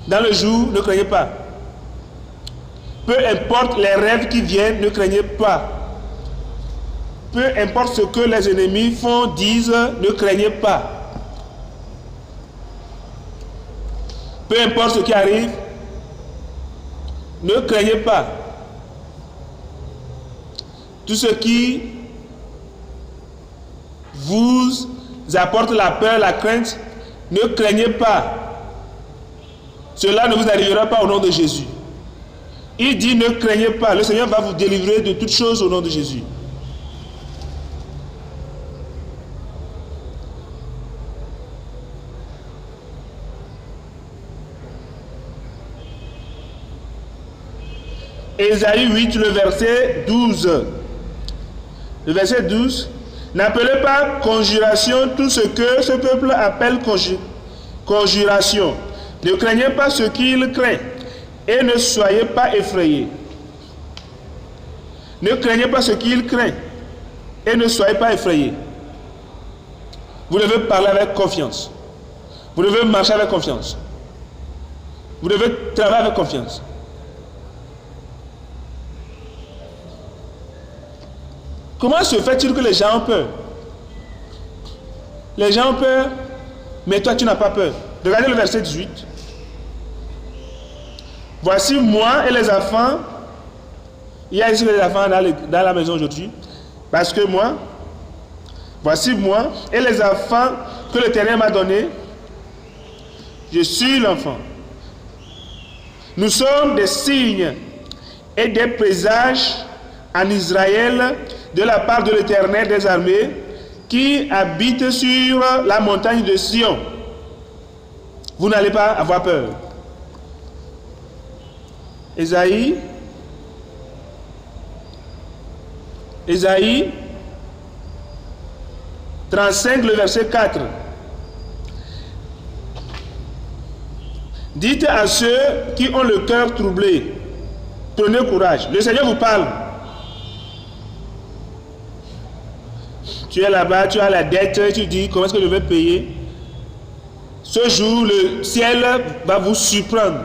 Dans le jour, ne craignez pas. Peu importe les rêves qui viennent, ne craignez pas. Peu importe ce que les ennemis font, disent, ne craignez pas. Peu importe ce qui arrive, ne craignez pas. Tout ce qui vous apporte la peur, la crainte, ne craignez pas. Cela ne vous arrivera pas au nom de Jésus. Il dit ne craignez pas. Le Seigneur va vous délivrer de toutes choses au nom de Jésus. Ésaïe 8, le verset 12. Le verset 12. N'appelez pas conjuration tout ce que ce peuple appelle conjuration. Ne craignez pas ce qu'il craint et ne soyez pas effrayés. Ne craignez pas ce qu'il craint et ne soyez pas effrayés. Vous devez parler avec confiance. Vous devez marcher avec confiance. Vous devez travailler avec confiance. Comment se fait-il que les gens ont peur? Les gens ont peur, mais toi tu n'as pas peur. Regardez le verset 18. Voici moi et les enfants. Il y a ici les enfants dans la maison aujourd'hui. Parce que moi, voici moi et les enfants que l'Éternel m'a donnés. Je suis l'enfant. Nous sommes des signes et des présages en Israël de la part de l'Éternel des armées qui habite sur la montagne de Sion. Vous n'allez pas avoir peur. Ésaïe 35, le verset 4. Dites à ceux qui ont le cœur troublé, prenez courage. Le Seigneur vous parle. Tu es là-bas, tu as la dette, tu dis comment est-ce que je vais payer? Ce jour, le ciel va vous surprendre.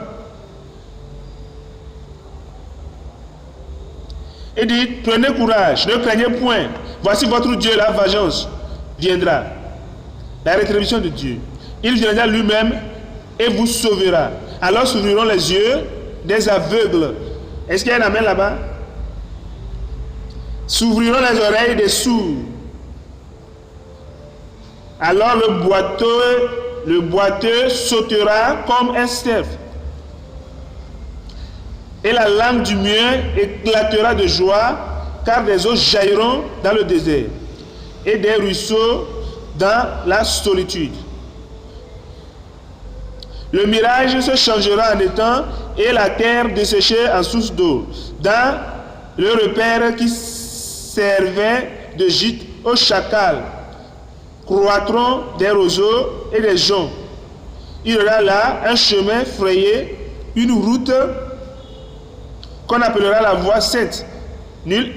Il dit, prenez courage, ne craignez point. Voici votre Dieu, la vengeance viendra. La rétribution de Dieu. Il viendra lui-même et vous sauvera. Alors s'ouvriront les yeux des aveugles. Est-ce qu'il y a un amen là-bas? S'ouvriront les oreilles des sourds. Alors le boiteux sautera comme un cerf. Et la langue du muet éclatera de joie, car des eaux jailliront dans le désert, et des ruisseaux dans la solitude. Le mirage se changera en étang, et la terre desséchée en source d'eau, dans le repère qui servait de gîte aux chacals, croîtront des roseaux et des joncs. Il y aura là un chemin frayé, une route qu'on appellera la voie sainte. Nul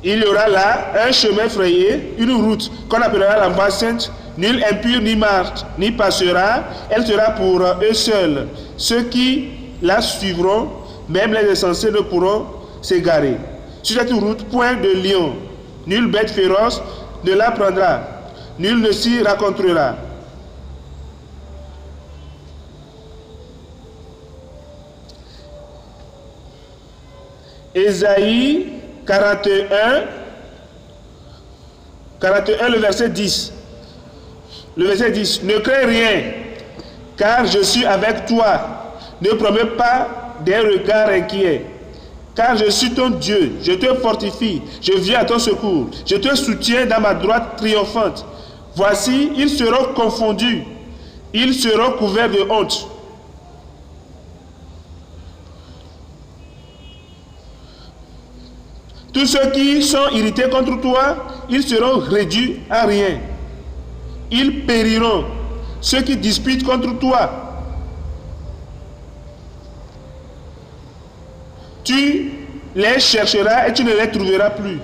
Il y aura là un chemin frayé, une route qu'on appellera la voie sainte. Nul impur n'y marche, n'y passera. Elle sera pour eux seuls. Ceux qui la suivront, même les insensés ne pourront s'égarer. Sur cette route, point de lion. Nulle bête féroce ne la prendra. Nul ne s'y rencontrera. Ésaïe 41, le verset 10. Le verset 10. Ne crains rien, car je suis avec toi. Ne promets pas des regards inquiets, car je suis ton Dieu. Je te fortifie, je viens à ton secours. Je te soutiens dans ma droite triomphante. Voici, ils seront confondus, ils seront couverts de honte. Tous ceux qui sont irrités contre toi, ils seront réduits à rien. Ils périront. Ceux qui disputent contre toi, tu les chercheras et tu ne les trouveras plus.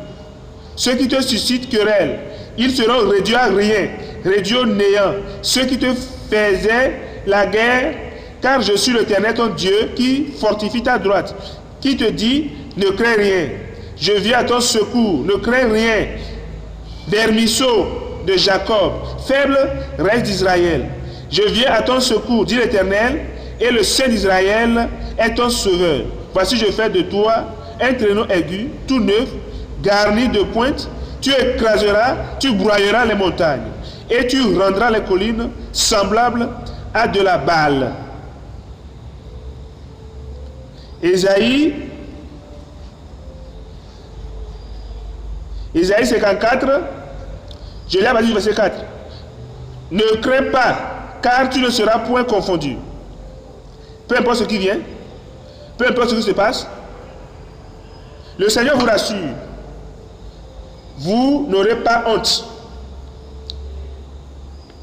Ceux qui te suscitent querelle, ils seront réduits à rien, réduits au néant. Ceux qui te faisaient la guerre, car je suis l'Éternel ton Dieu qui fortifie ta droite, qui te dit, ne crains rien. Je viens à ton secours, ne crains rien. Vermisseau de Jacob, faible reste d'Israël. Je viens à ton secours, dit l'Éternel, et le Saint d'Israël est ton sauveur. Voici, je fais de toi un traîneau aigu, tout neuf, garni de pointes. Tu écraseras, tu broyeras les montagnes, et tu rendras les collines semblables à de la balle. Ésaïe 54, je l'ai dit verset 4. Ne crains pas, car tu ne seras point confondu. Peu importe ce qui vient, peu importe ce qui se passe, le Seigneur vous rassure. Vous n'aurez pas honte.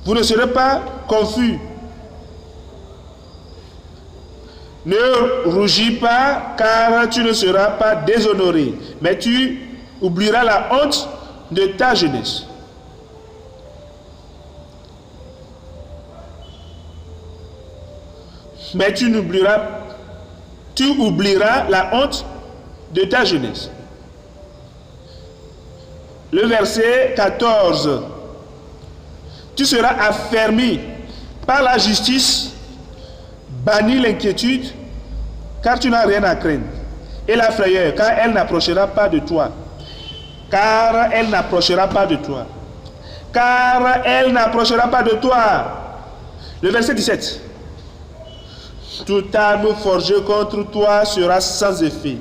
Vous ne serez pas confus. Ne rougis pas, car tu ne seras pas déshonoré, mais tu oublieras la honte de ta jeunesse. Mais tu oublieras la honte de ta jeunesse. Le verset 14. Tu seras affermi par la justice, banni l'inquiétude, car tu n'as rien à craindre. Et la frayeur, car elle n'approchera pas de toi. Car elle n'approchera pas de toi. Car elle n'approchera pas de toi. Le verset 17. Toute arme forgée contre toi sera sans effet.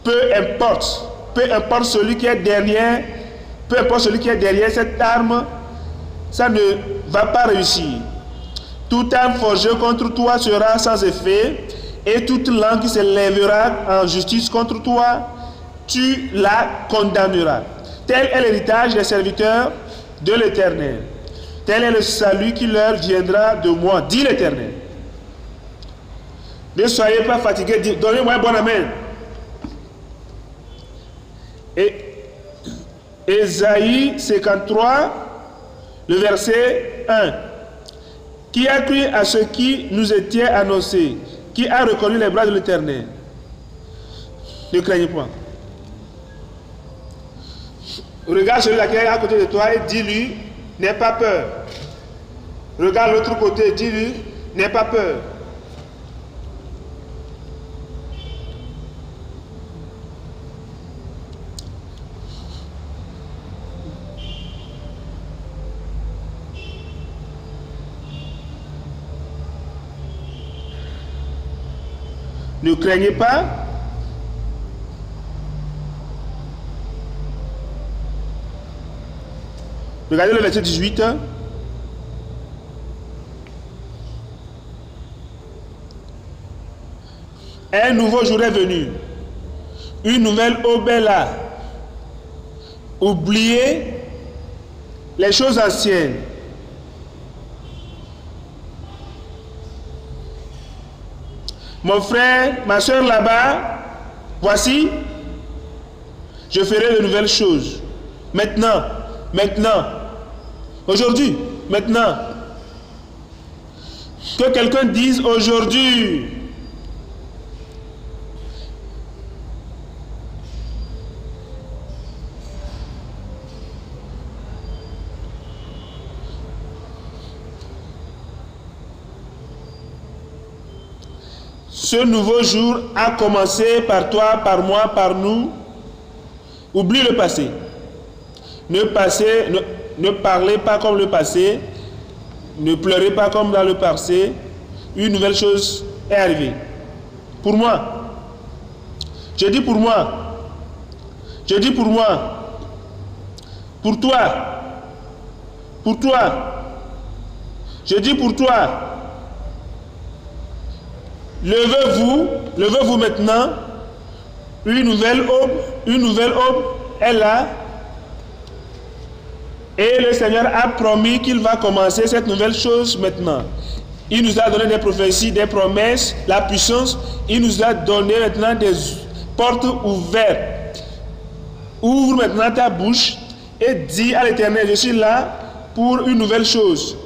Peu importe celui qui est derrière, cette arme, ça ne va pas réussir. Toute arme forgée contre toi sera sans effet, et toute langue qui se lèvera en justice contre toi, tu la condamneras. Tel est l'héritage des serviteurs de l'Éternel. Tel est le salut qui leur viendra de moi, dit l'Éternel. Ne soyez pas fatigués, donnez-moi un bon amen. Et Ésaïe 53, le verset 1. Qui a cru à ce qui nous était annoncé? Qui a reconnu les bras de l'Éternel? Ne craignez point. Regarde celui-là qui est à côté de toi et dis-lui, n'aie pas peur. Regarde l'autre côté et dis-lui, n'aie pas peur. Ne craignez pas, Regardez le verset 18. Un nouveau jour est venu. Une nouvelle aube est là. Oubliez les choses anciennes. Mon frère, ma soeur là-bas, voici, je ferai de nouvelles choses. Maintenant, aujourd'hui, maintenant. Que quelqu'un dise aujourd'hui. Ce nouveau jour a commencé par toi, par moi, par nous. Oublie le passé. Ne parlez pas comme le passé. Ne pleurez pas comme dans le passé. Une nouvelle chose est arrivée. Pour moi. Je dis pour moi. Je dis pour moi. Pour toi. Pour toi. Je dis pour toi. Levez-vous maintenant. Une nouvelle aube est là. Et le Seigneur a promis qu'il va commencer cette nouvelle chose maintenant. Il nous a donné des prophéties, des promesses, la puissance. Il nous a donné maintenant des portes ouvertes. Ouvre maintenant ta bouche et dis à l'Éternel, je suis là pour une nouvelle chose.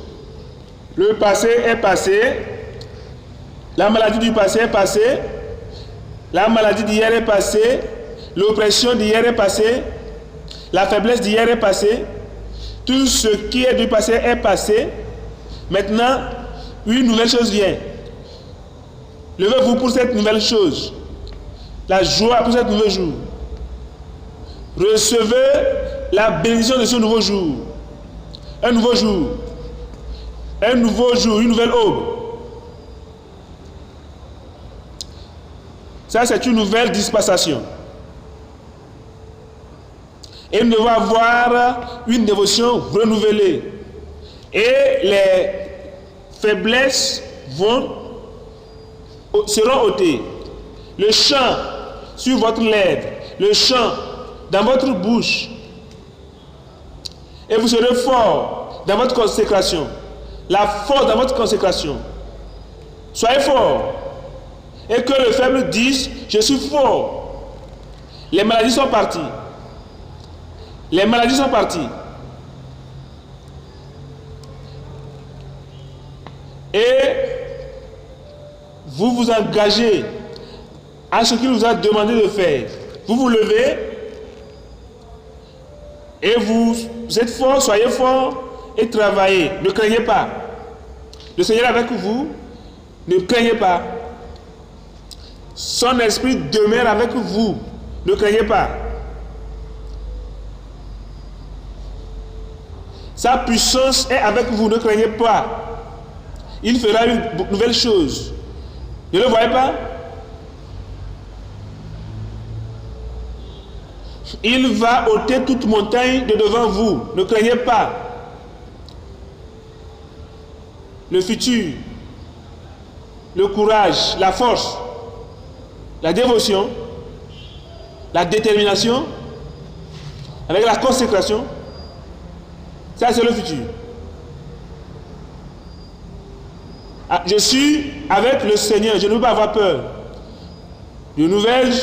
Le passé est passé. La maladie du passé est passée. La maladie d'hier est passée. L'oppression d'hier est passée. La faiblesse d'hier est passée. Tout ce qui est du passé est passé. Maintenant, une nouvelle chose vient. Levez-vous pour cette nouvelle chose. La joie pour cette nouveau jour. Recevez la bénédiction de ce nouveau jour. Un nouveau jour. Un nouveau jour, une nouvelle aube. Ça, c'est une nouvelle dispensation. Et nous devons avoir une dévotion renouvelée. Et les faiblesses seront ôtées. Le chant sur votre lèvre, le chant dans votre bouche. Et vous serez fort dans votre consécration. La force dans votre consécration. Soyez fort. Et que le faible dise, je suis fort. Les maladies sont parties. Les maladies sont parties. Et vous vous engagez à ce qu'il vous a demandé de faire. Vous vous levez et vous êtes fort, soyez fort et travaillez. Ne craignez pas. Le Seigneur est avec vous. Ne craignez pas. Son esprit demeure avec vous. Ne craignez pas. Sa puissance est avec vous. Ne craignez pas. Il fera une nouvelle chose. Ne le voyez pas? Il va ôter toute montagne de devant vous. Ne craignez pas. Le futur, le courage, la force, la dévotion, la détermination, avec la consécration, ça c'est le futur. Je suis avec le Seigneur, je ne veux pas avoir peur. Une nouvelle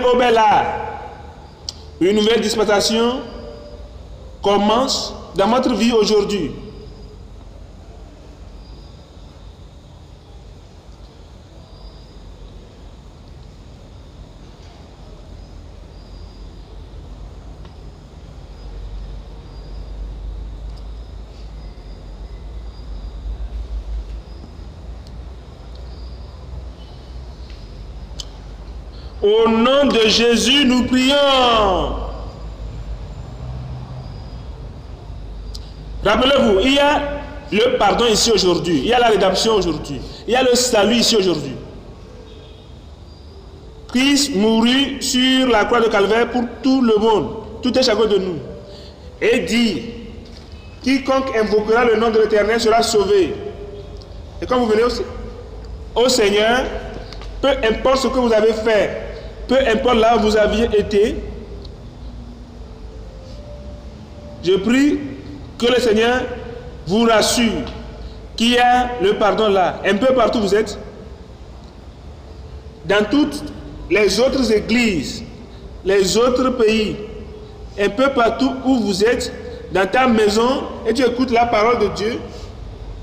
aube est là. Une nouvelle dispensation commence dans votre vie aujourd'hui. Au nom de Jésus, nous prions. Rappelez-vous, il y a le pardon ici aujourd'hui. Il y a la rédemption aujourd'hui. Il y a le salut ici aujourd'hui. Christ mourut sur la croix de Calvaire pour tout le monde, tout et chacun de nous. et dit, quiconque invoquera le nom de l'Éternel sera sauvé. Et quand vous venez au Seigneur, peu importe ce que vous avez fait, peu importe là où vous aviez été, je prie que le Seigneur vous rassure qu'il y a le pardon là. Un peu partout où vous êtes, dans toutes les autres églises, les autres pays, un peu partout où vous êtes, dans ta maison, et tu écoutes la parole de Dieu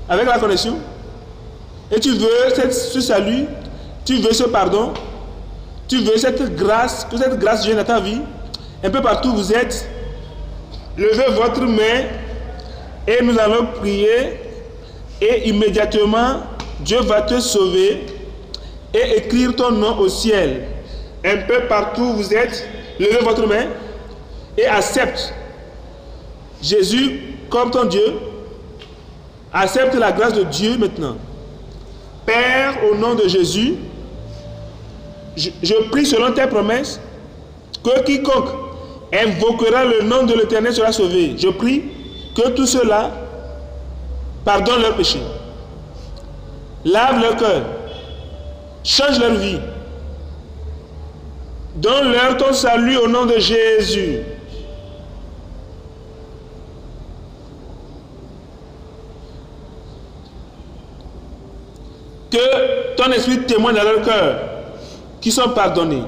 avec la connexion, et tu veux ce salut, tu veux ce pardon, tu veux cette grâce, que cette grâce vienne dans ta vie, un peu partout où vous êtes, levez votre main et nous allons prier et immédiatement Dieu va te sauver et écrire ton nom au ciel. Un peu partout où vous êtes, levez votre main et accepte Jésus comme ton Dieu. Accepte la grâce de Dieu maintenant. Père, au nom de Jésus, je prie selon tes promesses que quiconque invoquera le nom de l'Éternel sera sauvé. Je prie que tous ceux-là pardonnent leurs péchés, lave leur cœur, change leur vie, donne-leur ton salut au nom de Jésus. Que ton esprit témoigne dans leur cœur qu'ils sont pardonnés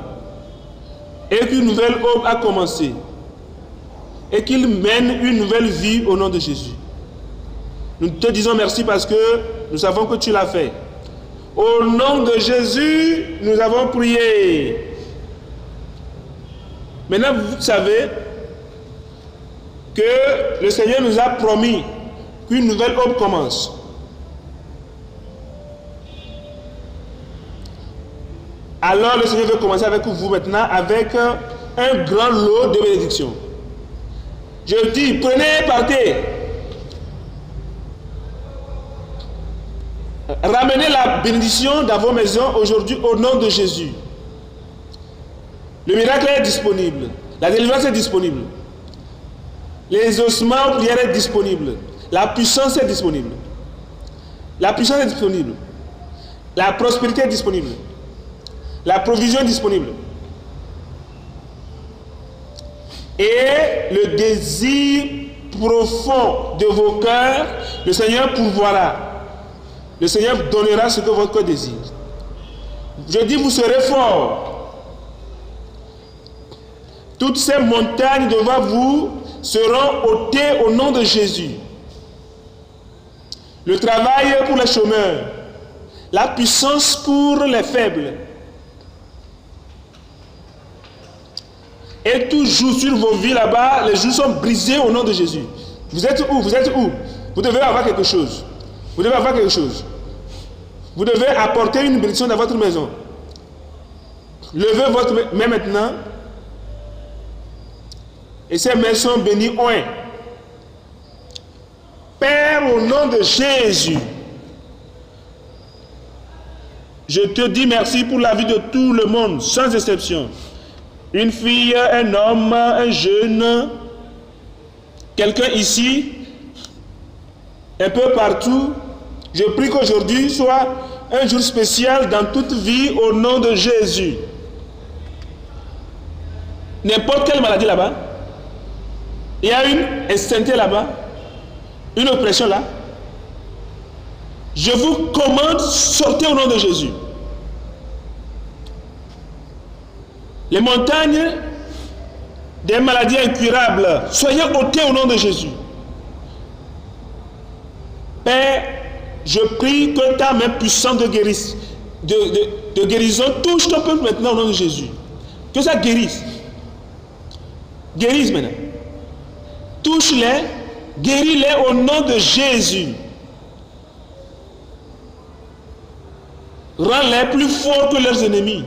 et qu'une nouvelle œuvre a commencé et qu'ils mènent une nouvelle vie au nom de Jésus. Nous te disons merci parce que nous savons que tu l'as fait. Au nom de Jésus, nous avons prié. Maintenant, vous savez que le Seigneur nous a promis qu'une nouvelle œuvre commence. Alors le Seigneur veut commencer avec vous maintenant avec un grand lot de bénédictions. Je dis, prenez, partez. Ramenez la bénédiction dans vos maisons aujourd'hui au nom de Jésus. Le miracle est disponible. La délivrance est disponible. Les ossements en prière est disponible. La puissance est disponible. La puissance est disponible. La prospérité est disponible. La provision est disponible. Et le désir profond de vos cœurs, le Seigneur pourvoira. Le Seigneur donnera ce que votre cœur désire. Je dis, vous serez forts. Toutes ces montagnes devant vous seront ôtées au nom de Jésus. Le travail pour les chômeurs. La puissance pour les faibles. Et tout jour sur vos vies là-bas, les jours sont brisés au nom de Jésus. Vous êtes où? Vous êtes où? Vous devez avoir quelque chose. Vous devez avoir quelque chose. Vous devez apporter une bénédiction dans votre maison. Levez votre main maintenant. Et ces mains sont bénies. Père, au nom de Jésus, je te dis merci pour la vie de tout le monde, sans exception. Une fille, un homme, un jeune, quelqu'un ici, un peu partout. Je prie qu'aujourd'hui soit un jour spécial dans toute vie au nom de Jésus. N'importe quelle maladie là-bas, il y a une sainteté là-bas, une oppression là. Je vous commande, sortez au nom de Jésus. Les montagnes des maladies incurables, soyez ôtées au nom de Jésus. Père, je prie que ta main puissante de guérison touche ton peuple maintenant au nom de Jésus. Que ça guérisse. Guérisse maintenant. Touche-les, guéris-les au nom de Jésus. Rends-les plus forts que leurs ennemis.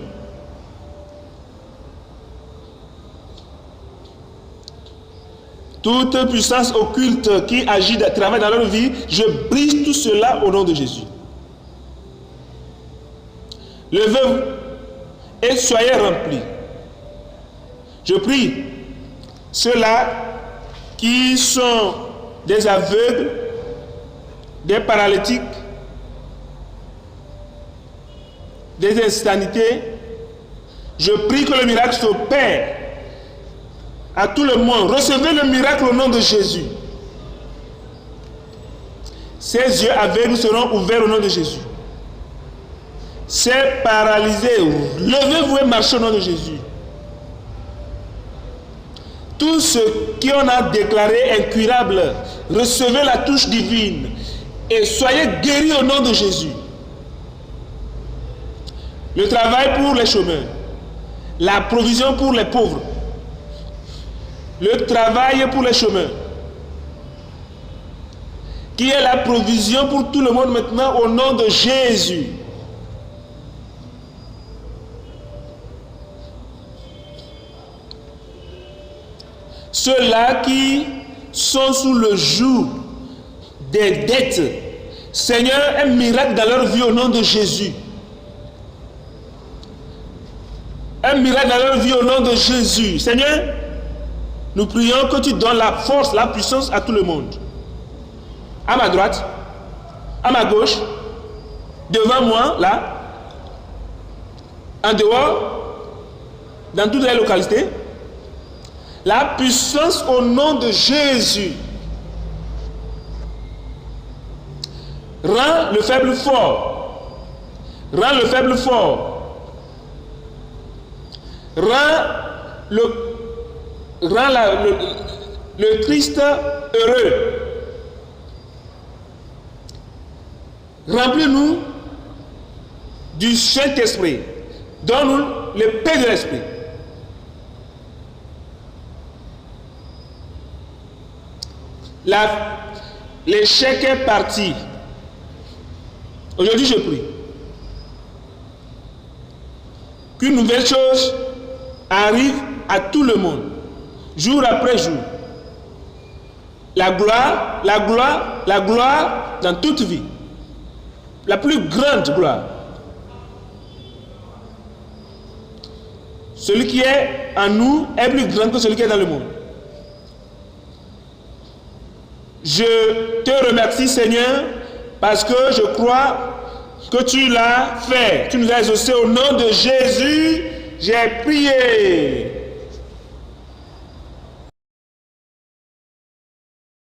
Toute puissance occulte qui agit, travaille dans leur vie, je brise tout cela au nom de Jésus. Levez-vous et soyez remplis. Je prie ceux-là qui sont des aveugles, des paralytiques, des insanités. Je prie que le miracle s'opère à tout le monde. Recevez le miracle au nom de Jésus. Ces yeux aveugles seront ouverts au nom de Jésus. Ces paralysés, levez-vous et marchez au nom de Jésus. Tout ce qu'on a déclaré incurable, recevez la touche divine et soyez guéris au nom de Jésus. Le travail pour les chômeurs, la provision pour les pauvres, le travail pour les chômeurs, qui est la provision pour tout le monde maintenant au nom de Jésus. Ceux-là qui sont sous le joug des dettes, Seigneur, un miracle dans leur vie au nom de Jésus. Un miracle dans leur vie au nom de Jésus. Seigneur, nous prions que tu donnes la force, la puissance à tout le monde. À ma droite, à ma gauche, devant moi, là, en dehors, dans toutes les localités. La puissance au nom de Jésus. Rends le faible fort. Rends le faible fort. Rends le triste heureux. Remplis-nous du Saint-Esprit. Donne-nous le paix de l'Esprit. L'échec est parti. Aujourd'hui, je prie qu'une nouvelle chose arrive à tout le monde, jour après jour. La gloire, la gloire, la gloire dans toute vie. La plus grande gloire. Celui qui est en nous est plus grand que celui qui est dans le monde. Je te remercie, Seigneur, parce que je crois que tu l'as fait. Tu nous as exaucés au nom de Jésus. J'ai prié.